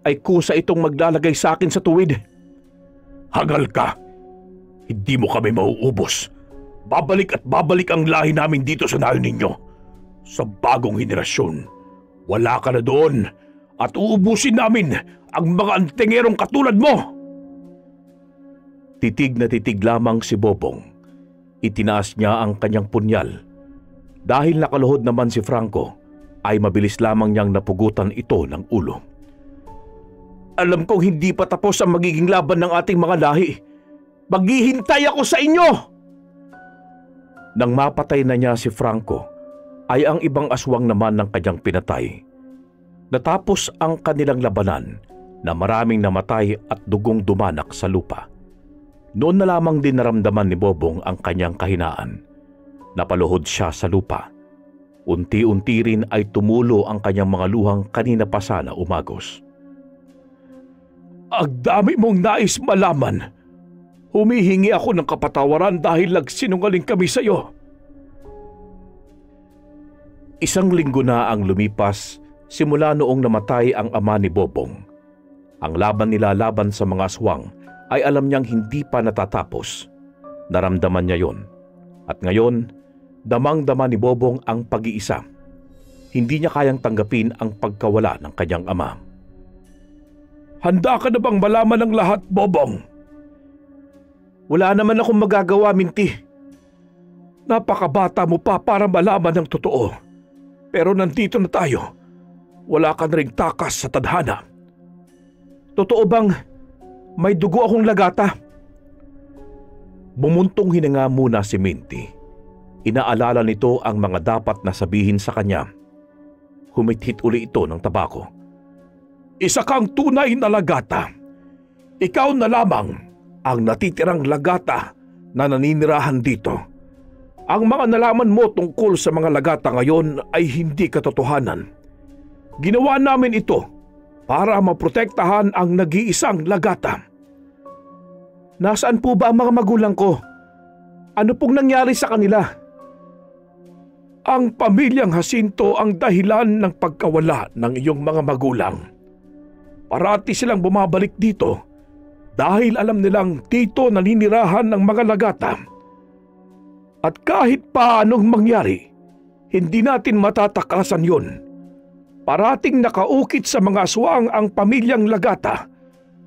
ay kusa itong maglalagay sa akin sa tuwid." "Hangal ka! Hindi mo kami mauubos. Babalik at babalik ang lahi namin dito sa nayon ninyo. Sa bagong henerasyon, wala ka na doon at uubusin namin ang mga antingerong katulad mo." Titig na titig lamang si Bobong. Itinaas niya ang kanyang punyal. Dahil nakaluhod naman si Franco, ay mabilis lamang niyang napugutan ito ng ulo. "Alam kong hindi pa tapos ang magiging laban ng ating mga lahi. Maghihintay ako sa inyo!" Nang mapatay na niya si Franco, ay ang ibang aswang naman ng kanyang pinatay. Natapos ang kanilang labanan na maraming namatay at dugong dumanak sa lupa. Noon na lamang din naramdaman ni Bobong ang kanyang kahinaan. Napaluhod siya sa lupa. Unti-unti rin ay tumulo ang kanyang mga luhang kanina pa sana umagos. Ang dami mong nais malaman. Humihingi ako ng kapatawaran dahil nagsinungaling kami sa iyo. 1 linggo na ang lumipas simula noong namatay ang ama ni Bobong. Ang laban nila laban sa mga aswang ay alam niyang hindi pa natatapos. Naramdaman niya yon. At ngayon, damang-dama ni Bobong ang pag-iisa. Hindi niya kayang tanggapin ang pagkawala ng kanyang ama. Handa ka na bang malaman ang lahat, Bobong? Wala naman akong magagawa, Minty. Napakabata mo pa para malaman ang totoo. Pero nandito na tayo. Wala ka na ring takas sa tadhana. Totoo bang may dugo akong lagata? Bumuntong hininga muna si Minty. Inaalala nito ang mga dapat na sabihin sa kanya. Humithit uli ito ng tabako. Isa kang tunay na lagata. Ikaw na lamang ang natitirang lagata na naninirahan dito. Ang mga nalaman mo tungkol sa mga lagata ngayon ay hindi katotohanan. Ginawa namin ito para maprotektahan ang nag-iisang lagata. Nasaan po ba ang mga magulang ko? Ano pong nangyari sa kanila? Ang pamilyang Jacinto ang dahilan ng pagkawala ng iyong mga magulang. Parati silang bumabalik dito dahil alam nilang dito naninirahan ng mga lagata. At kahit pa anong mangyari, hindi natin matatakasan yun. Parating nakaukit sa mga aswang ang pamilyang lagata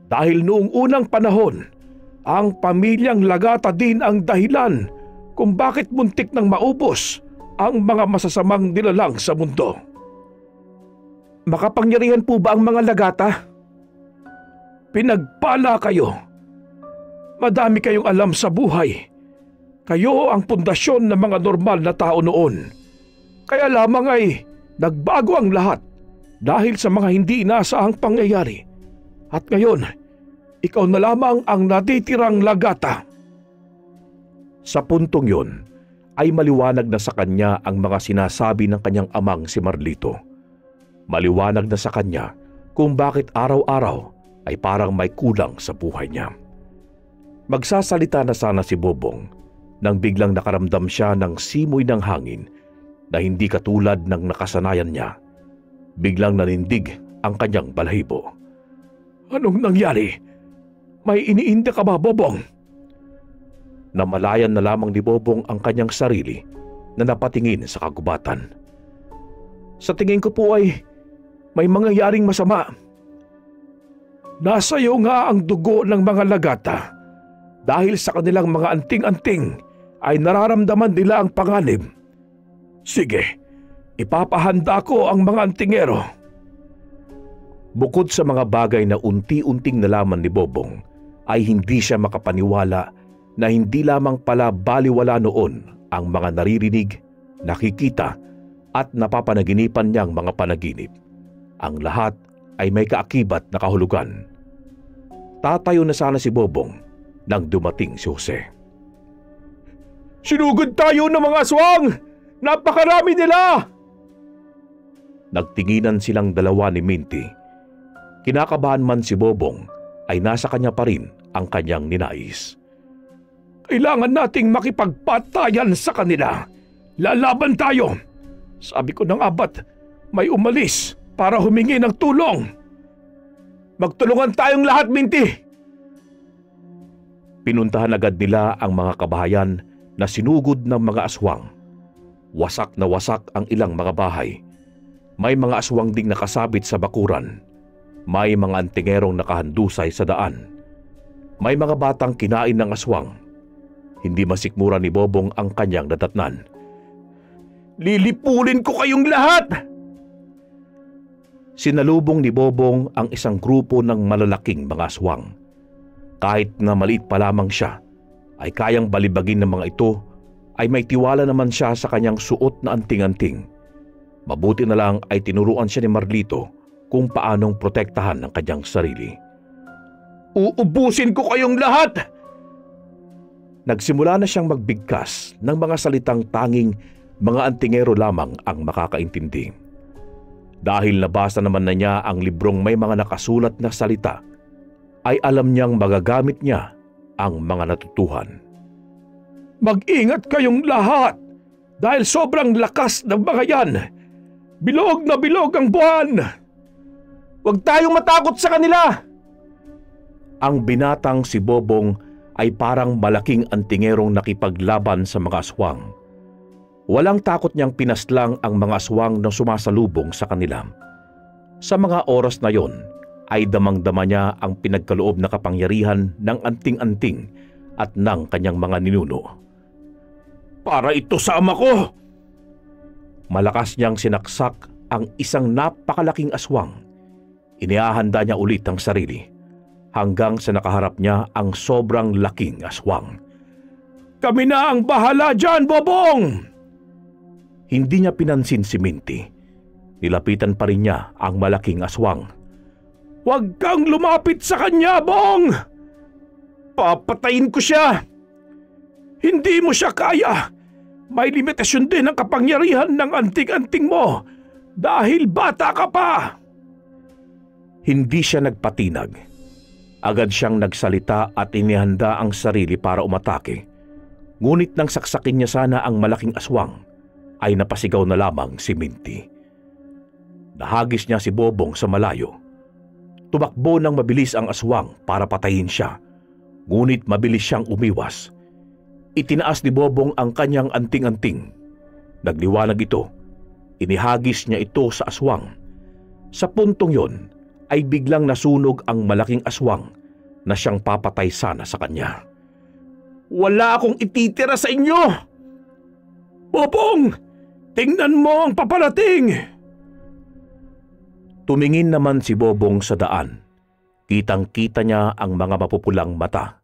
dahil noong unang panahon, ang pamilyang lagata din ang dahilan kung bakit muntik nang maubos ang mga masasamang nilalang sa mundo. Makapangyarihan po ba ang mga lagata? Pinagpala kayo. Madami kayong alam sa buhay. Kayo ang pundasyon ng mga normal na tao noon. Kaya lamang ay nagbago ang lahat dahil sa mga hindi inaasahang pangyayari. At ngayon, ikaw na lamang ang natitirang lagata. Sa puntong yun, ay maliwanag na sa kanya ang mga sinasabi ng kanyang amang si Marlito. Maliwanag na sa kanya kung bakit araw-araw ay parang may kulang sa buhay niya. Magsasalita na sana si Bobong nang biglang nakaramdam siya ng simoy ng hangin na hindi katulad ng nakasanayan niya. Biglang nanindig ang kanyang balahibo. Anong nangyari? May iniinda ka ba, Bobong? Namalayan na lamang ni Bobong ang kanyang sarili na napatingin sa kagubatan. Sa tingin ko po ay may mangyayaring masama. Nasa iyo nga ang dugo ng mga lagata. Dahil sa kanilang mga anting-anting ay nararamdaman nila ang panganib. Sige, ipapahanda ko ang mga antingero. Bukod sa mga bagay na unti-unting nalaman ni Bobong, ay hindi siya makapaniwala na hindi lamang pala baliwala noon ang mga naririnig, nakikita at napapanaginipan niyang mga panaginip. Ang lahat ay may kaakibat na kahulugan. Tatayo na sana si Bobong nang dumating si Jose. Sinugod tayo ng mga aswang! Napakarami nila! Nagtinginan silang dalawa ni Minty. Kinakabahan man si Bobong ay nasa kanya pa rin ang kanyang ninais. Kailangan nating makipagpatayan sa kanila. Lalaban tayo. Sabi ko ng abat, may umalis para humingi ng tulong. Magtulungan tayong lahat, Minty! Pinuntahan agad nila ang mga kabahayan na sinugod ng mga aswang. Wasak na wasak ang ilang mga bahay. May mga aswang ding nakasabit sa bakuran. May mga antingerong nakahandusay sa daan. May mga batang kinain ng aswang. Hindi masikmura ni Bobong ang kanyang nadatnan. Lilipulin ko kayong lahat! Sinalubong ni Bobong ang isang grupo ng malalaking mga aswang. Kahit na maliit pa lamang siya, ay kayang balibagin ng mga ito ay may tiwala naman siya sa kanyang suot na anting-anting. Mabuti na lang ay tinuruan siya ni Marlito kung paanong protektahan ang kanyang sarili. Uubusin ko kayong lahat! Nagsimula na siyang magbigkas ng mga salitang tanging mga antingero lamang ang makakaintindi. Dahil nabasa naman na niya ang librong may mga nakasulat na salita, ay alam niyang magagamit niya ang mga natutuhan. Mag-ingat kayong lahat dahil sobrang lakas ng mga yan. Bilog na bilog ang buwan. Huwag tayong matakot sa kanila. Ang binatang si Bobong ay parang malaking antingerong nakipaglaban sa mga aswang. Walang takot niyang pinaslang ang mga aswang na sumasalubong sa kanila. Sa mga oras na yon ay damang-dama niya ang pinagkaloob na kapangyarihan ng anting-anting at ng kanyang mga ninuno. Para ito sa ama ko! Malakas niyang sinaksak ang isang napakalaking aswang. Inihahanda niya ulit ang sarili hanggang sa nakaharap niya ang sobrang laking aswang. Kami na ang bahala dyan, Bobong! Hindi niya pinansin si Minty. Nilapitan pa rin niya ang malaking aswang. Huwag kang lumapit sa kanya, Bong! Papatayin ko siya! Hindi mo siya kaya! May limitasyon din ang kapangyarihan ng anting-anting mo dahil bata ka pa! Hindi siya nagpatinag. Agad siyang nagsalita at inihanda ang sarili para umatake. Ngunit nang saksakin niya sana ang malaking aswang, ay napasigaw na lamang si Minty. Nahagis niya si Bobong sa malayo. Tumakbo ng mabilis ang aswang para patayin siya, ngunit mabilis siyang umiwas. Itinaas ni Bobong ang kanyang anting-anting. Nagliwanag ito. Inihagis niya ito sa aswang. Sa puntong yon ay biglang nasunog ang malaking aswang na siyang papatay sana sa kanya. Wala akong ititira sa inyo! Bobong! Tingnan mo ang paparating! Tumingin naman si Bobong sa daan. Kitang-kita niya ang mga mapupulang mata.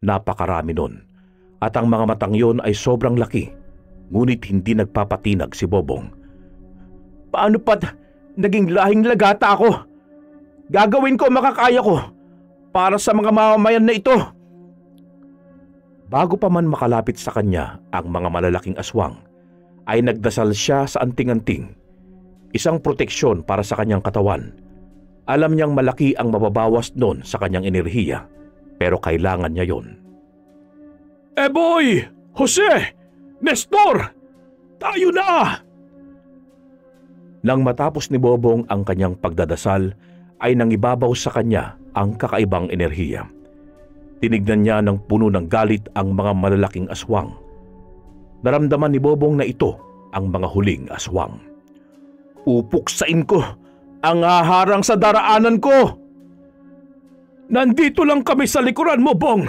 Napakarami nun. At ang mga matang yon ay sobrang laki. Ngunit hindi nagpapatinag si Bobong. Paano pat naging lahing lagata ako? Gagawin ko ang makakaya ko para sa mga mamamayan na ito. Bago pa man makalapit sa kanya ang mga malalaking aswang, ay nagdasal siya sa anting-anting. Isang proteksyon para sa kanyang katawan. Alam niyang malaki ang mababawas noon sa kanyang enerhiya, pero kailangan niya yon. Boy! Jose! Nestor! Tayo na! Nang matapos ni Bobong ang kanyang pagdadasal, ay nangibabaw sa kanya ang kakaibang enerhiya. Tinignan niya ng puno ng galit ang mga malalaking aswang. Naramdaman ni Bobong na ito ang mga huling aswang. Upuksain ko ang haharang sa daraanan ko! Nandito lang kami sa likuran mo, Bong.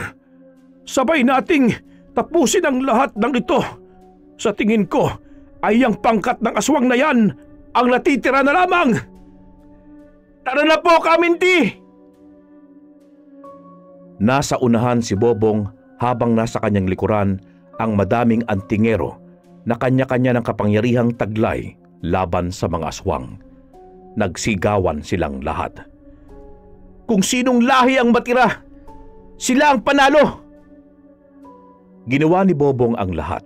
Sabay nating tapusin ang lahat ng ito. Sa tingin ko ay ang pangkat ng aswang na yan ang natitira na lamang. Tara na po, Kaminti! Nasa unahan si Bobong habang nasa kanyang likuran ang madaming antingero na kanya-kanya ng kapangyarihang taglay laban sa mga aswang. Nagsigawan silang lahat. Kung sinong lahi ang matira, sila ang panalo! Ginawa ni Bobong ang lahat.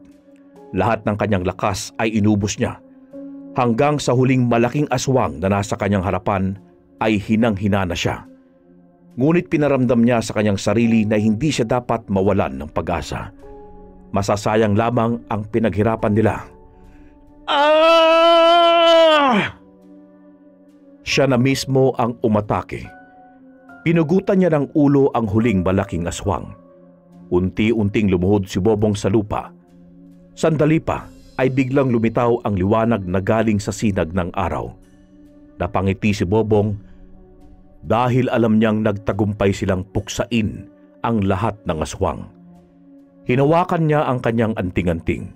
Lahat ng kanyang lakas ay inubos niya. Hanggang sa huling malaking aswang na nasa kanyang harapan ay hinang-hina na siya. Ngunit pinaramdam niya sa kanyang sarili na hindi siya dapat mawalan ng pag-asa. Masasayang lamang ang pinaghirapan nila. Siya na mismo ang umatake. Pinugutan niya ng ulo ang huling malaking aswang. Unti-unting lumuhod si Bobong sa lupa. Sandali pa ay biglang lumitaw ang liwanag na galing sa sinag ng araw. Napangiti si Bobong dahil alam niyang nagtagumpay silang puksain ang lahat ng aswang. Hinawakan niya ang kanyang anting-anting.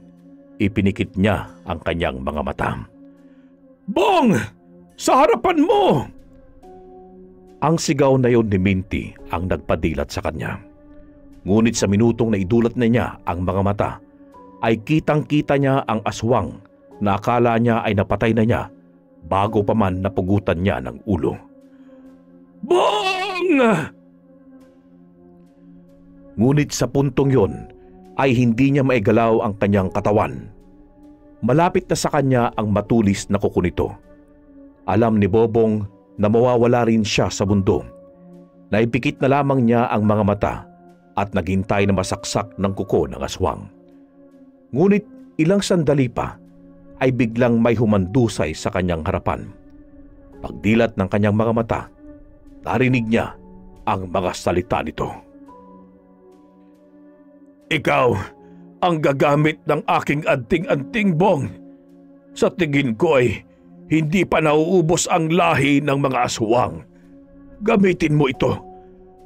Ipinikit niya ang kanyang mga mata. Bong! Sa harapan mo! Ang sigaw na yon ni Minty ang nagpadilat sa kanya. Ngunit sa minutong na idulat na niya ang mga mata, ay kitang-kita niya ang aswang na akala niya ay napatay na niya bago pa man napugutan niya ng ulo. Bong! Ngunit sa puntong yon ay hindi niya maigalaw ang kanyang katawan. Malapit na sa kanya ang matulis na kuko nito. Alam ni Bobong na mawawala rin siya sa mundo. Naipikit na lamang niya ang mga mata at naghintay na masaksak ng kuko ng aswang. Ngunit ilang sandali pa ay biglang may humandusay sa kanyang harapan. Pagdilat ng kanyang mga mata, narinig niya ang mga salita nito. "Ikaw ang gagamit ng aking anting-anting, Bong. Sa tingin ko ay hindi pa nauubos ang lahi ng mga aswang. Gamitin mo ito.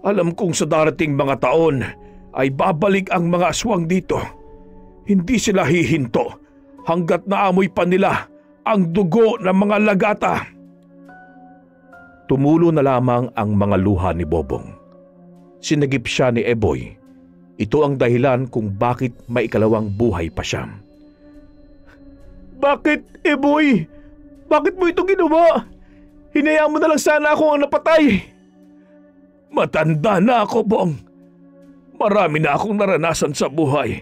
Alam kong sa darating mga taon ay babalik ang mga aswang dito. Hindi sila hihinto hanggat naamoy pa nila ang dugo ng mga lagata." Tumulo na lamang ang mga luha ni Bobong. Sinagip siya ni Eboy. Ito ang dahilan kung bakit may ikalawang buhay pa siya. "Bakit, Eboy? Bakit mo ito ginawa? Hinayaan mo na lang sana ako ang napatay." "Matanda na ako, Bong. Marami na akong naranasan sa buhay.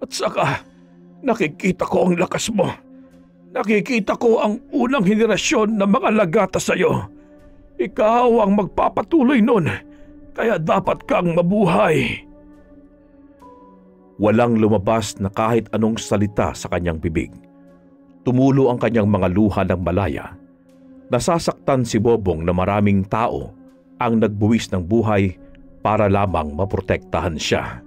At saka, nakikita ko ang lakas mo. Nakikita ko ang unang henerasyon ng mga lagata sa iyo. Ikaw ang magpapatuloy nun, kaya dapat kang mabuhay." Walang lumabas na kahit anong salita sa kanyang bibig. Tumulo ang kanyang mga luha ng malaya. Nasasaktan si Bobong na maraming tao ang nagbuwis ng buhay para lamang maprotektahan siya.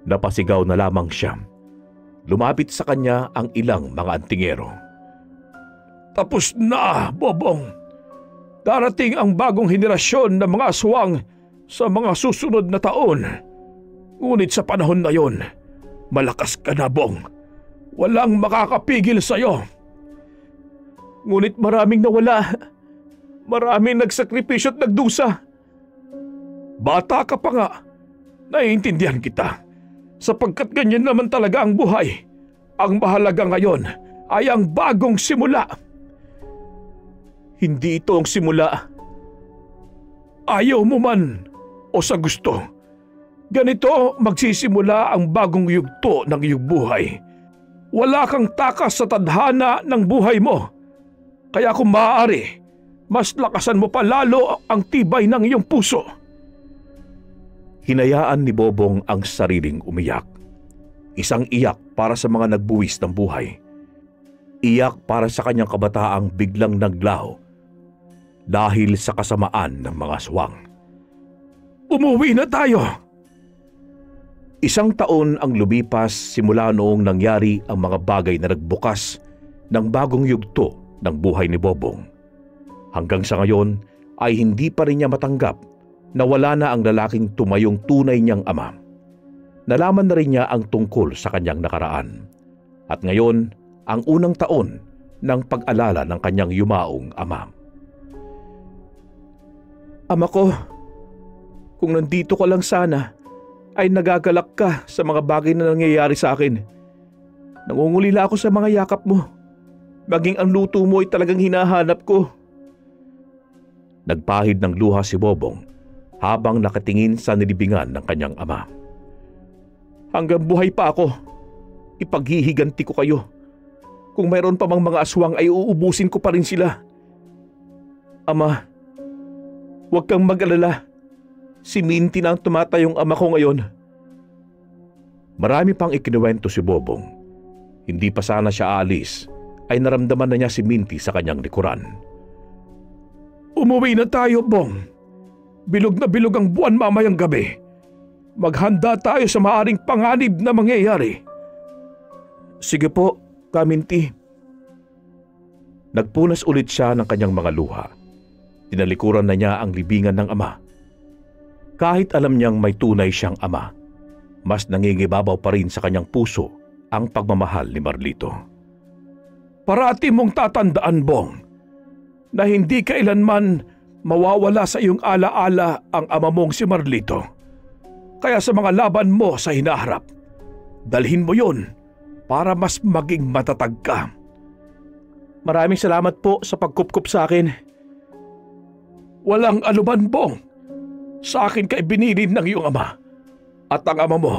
Napasigaw na lamang siya. Lumapit sa kanya ang ilang mga antingero. "Tapos na, Bobong. Darating ang bagong henerasyon ng mga aswang sa mga susunod na taon. Ngunit sa panahon na yon, malakas ka na, Bong. Walang makakapigil sa iyo." "Ngunit maraming nawala. Maraming nagsakripisyo at nagdusa." "Bata ka pa nga. Naiintindihan kita. Sapagkat ganyan naman talaga ang buhay. Ang mahalaga ngayon ay ang bagong simula." "Hindi ito ang simula. Ayaw mo man o sa gusto. Ganito magsisimula ang bagong yugto ng iyong buhay. Wala kang takas sa tadhana ng buhay mo. Kaya kung maaari, mas lakasan mo pa lalo ang tibay ng iyong puso." Hinayaan ni Bobong ang sariling umiyak. Isang iyak para sa mga nagbuwis ng buhay. Iyak para sa kanyang kabataang biglang naglaho dahil sa kasamaan ng mga aswang. "Umuwi na tayo!" Isang taon ang lumipas simula noong nangyari ang mga bagay na nagbukas ng bagong yugto ng buhay ni Bobong. Hanggang sa ngayon ay hindi pa rin niya matanggap na wala na ang lalaking tumayong tunay niyang ama. Nalaman na rin niya ang tungkol sa kanyang nakaraan. At ngayon, ang unang taon ng pag-alala ng kanyang yumaong ama. "Ama ko, kung nandito ka lang sana, ay nagagalak ka sa mga bagay na nangyayari sa akin. Nangungulila ako sa mga yakap mo. Maging ang luto mo ay talagang hinahanap ko." Nagpahid ng luha si Bobong habang nakatingin sa nilibingan ng kanyang ama. "Hanggang buhay pa ako, ipaghihiganti ko kayo. Kung mayroon pa mang mga aswang ay uubusin ko pa rin sila. Ama, huwag kang mag-alala. Si Minty na ang tumatayong ama ko ngayon." Marami pang ikinuwento si Bobong. Hindi pa sana siya aalis ay naramdaman na niya si Minty sa kanyang likuran. "Umuwi na tayo, Bong. Bilog na bilog ang buwan mamayang gabi. Maghanda tayo sa maaring panganib na mangyayari." "Sige po, Kaminti." Nagpunas ulit siya ng kanyang mga luha. Tinalikuran na niya ang libingan ng ama. Kahit alam niyang may tunay siyang ama, mas nangingibabaw pa rin sa kanyang puso ang pagmamahal ni Marlito. "Parati mong tatandaan, Bong, na hindi kailanman mawawala sa iyong alaala ang ama mong si Marlito. Kaya sa mga laban mo sa hinaharap, dalhin mo yon para mas maging matatag ka." "Maraming salamat po sa pagkupkup sa akin." "Walang anuman, Bong. Sa akin ka ibinilin ng iyong ama at ang ama mo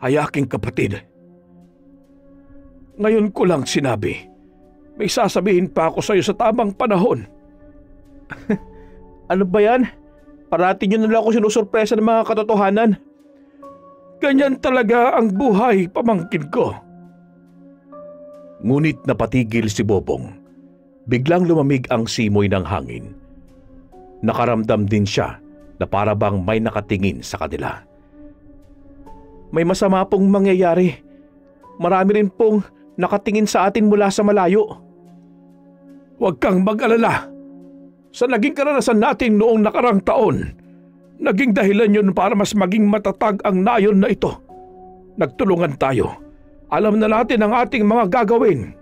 ay aking kapatid. Ngayon ko lang sinabi, may sasabihin pa ako sa iyo sa tamang panahon. Ano ba yan? Parati nyo na lang ako sinusurpresa ng mga katotohanan. Ganyan talaga ang buhay, pamangkin ko. Ngunit napatigil si Bobong. Biglang lumamig ang simoy ng hangin. Nakaramdam din siya na para bang may nakatingin sa kanila. May masama pong mangyayari. Marami rin pong nakatingin sa atin mula sa malayo. Huwag kang mag-alala. Sa naging karanasan natin noong nakarang taon, naging dahilan yun para mas maging matatag ang nayon na ito. Nagtulungan tayo. Alam na natin ang ating mga gagawin.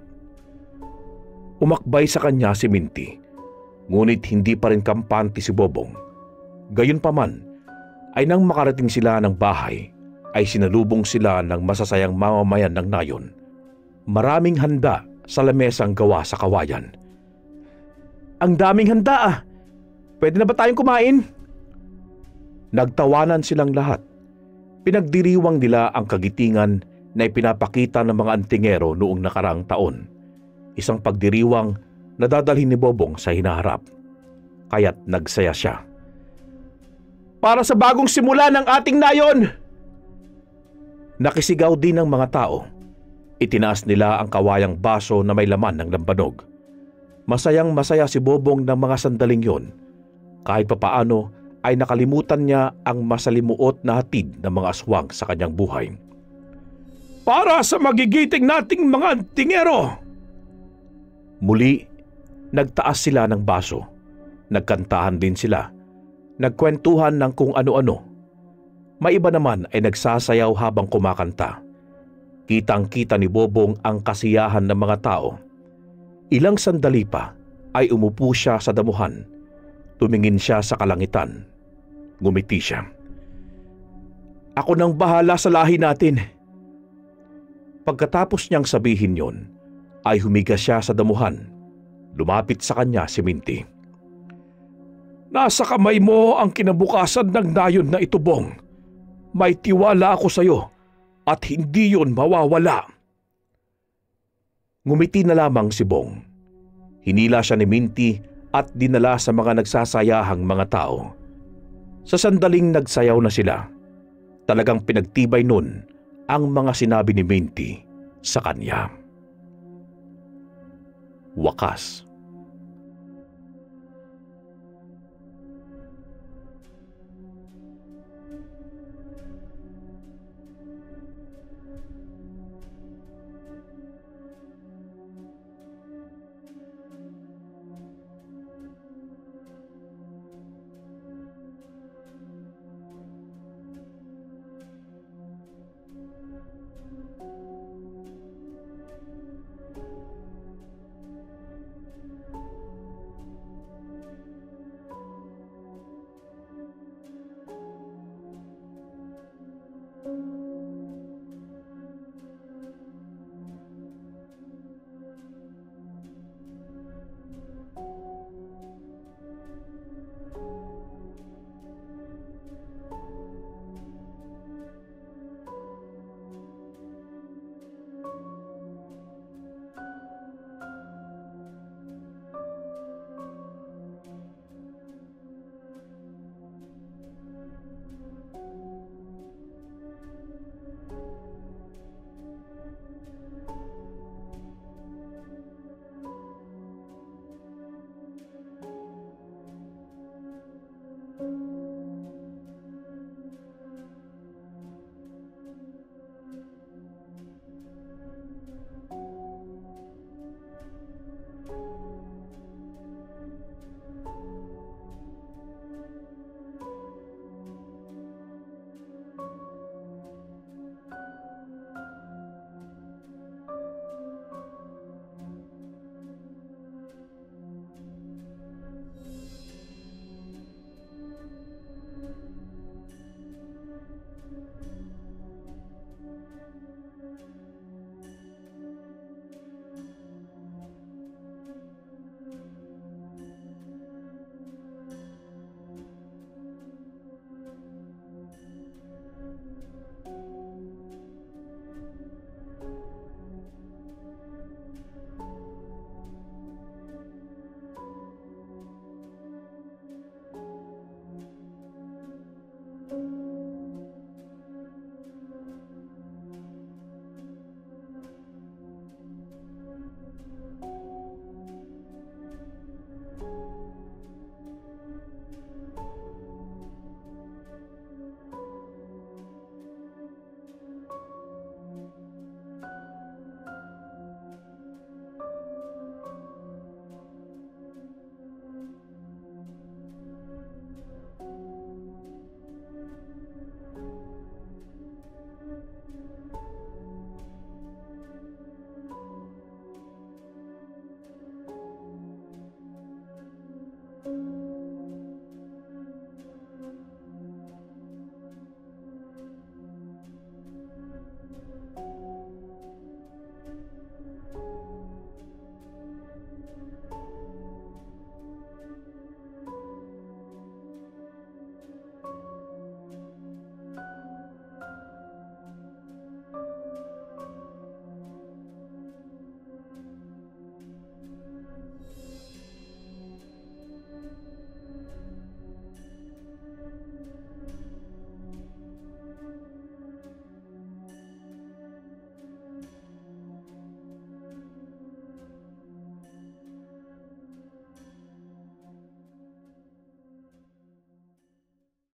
Umakbay sa kanya si Minty. Ngunit hindi pa rin kampante si Bobong. Gayunpaman, ay nang makarating sila ng bahay, ay sinalubong sila ng masasayang mamamayan ng nayon. Maraming handa sa lamesang gawa sa kawayan. Ang daming handa ah! Pwede na ba tayong kumain? Nagtawanan silang lahat. Pinagdiriwang nila ang kagitingan na ipinapakita ng mga antingero noong nakarang taon. Isang pagdiriwang na dadalhin ni Bobong sa hinaharap. Kaya't nagsaya siya. Para sa bagong simula ng ating nayon! Nakisigaw din ng mga tao. Itinaas nila ang kawayang baso na may laman ng lambanog. Masayang masaya si Bobong ng mga sandaling yon. Kahit papaano ay nakalimutan niya ang masalimuot na hatid ng mga aswang sa kanyang buhay. Para sa magigiting nating mga antingero! Muli, nagtaas sila ng baso. Nagkantahan din sila. Nagkwentuhan ng kung ano-ano. May iba naman ay nagsasayaw habang kumakanta. Kitang-kita ni Bobong ang kasiyahan ng mga tao. Ilang sandali pa ay umupo siya sa damuhan. Tumingin siya sa kalangitan. Ngumiti siya. Ako nang bahala sa lahi natin. Pagkatapos niyang sabihin yon, ay humiga siya sa damuhan. Lumapit sa kanya si Minty. Nasa kamay mo ang kinabukasan ng nayon na ito, Bong. May tiwala ako sa iyo at hindi yon mawawala. Ngumiti na lamang si Bong. Hinila siya ni Minty at dinala sa mga nagsasayahang mga tao. Sa sandaling nagsayaw na sila, talagang pinagtibay nun ang mga sinabi ni Minty sa kanya. Wakas.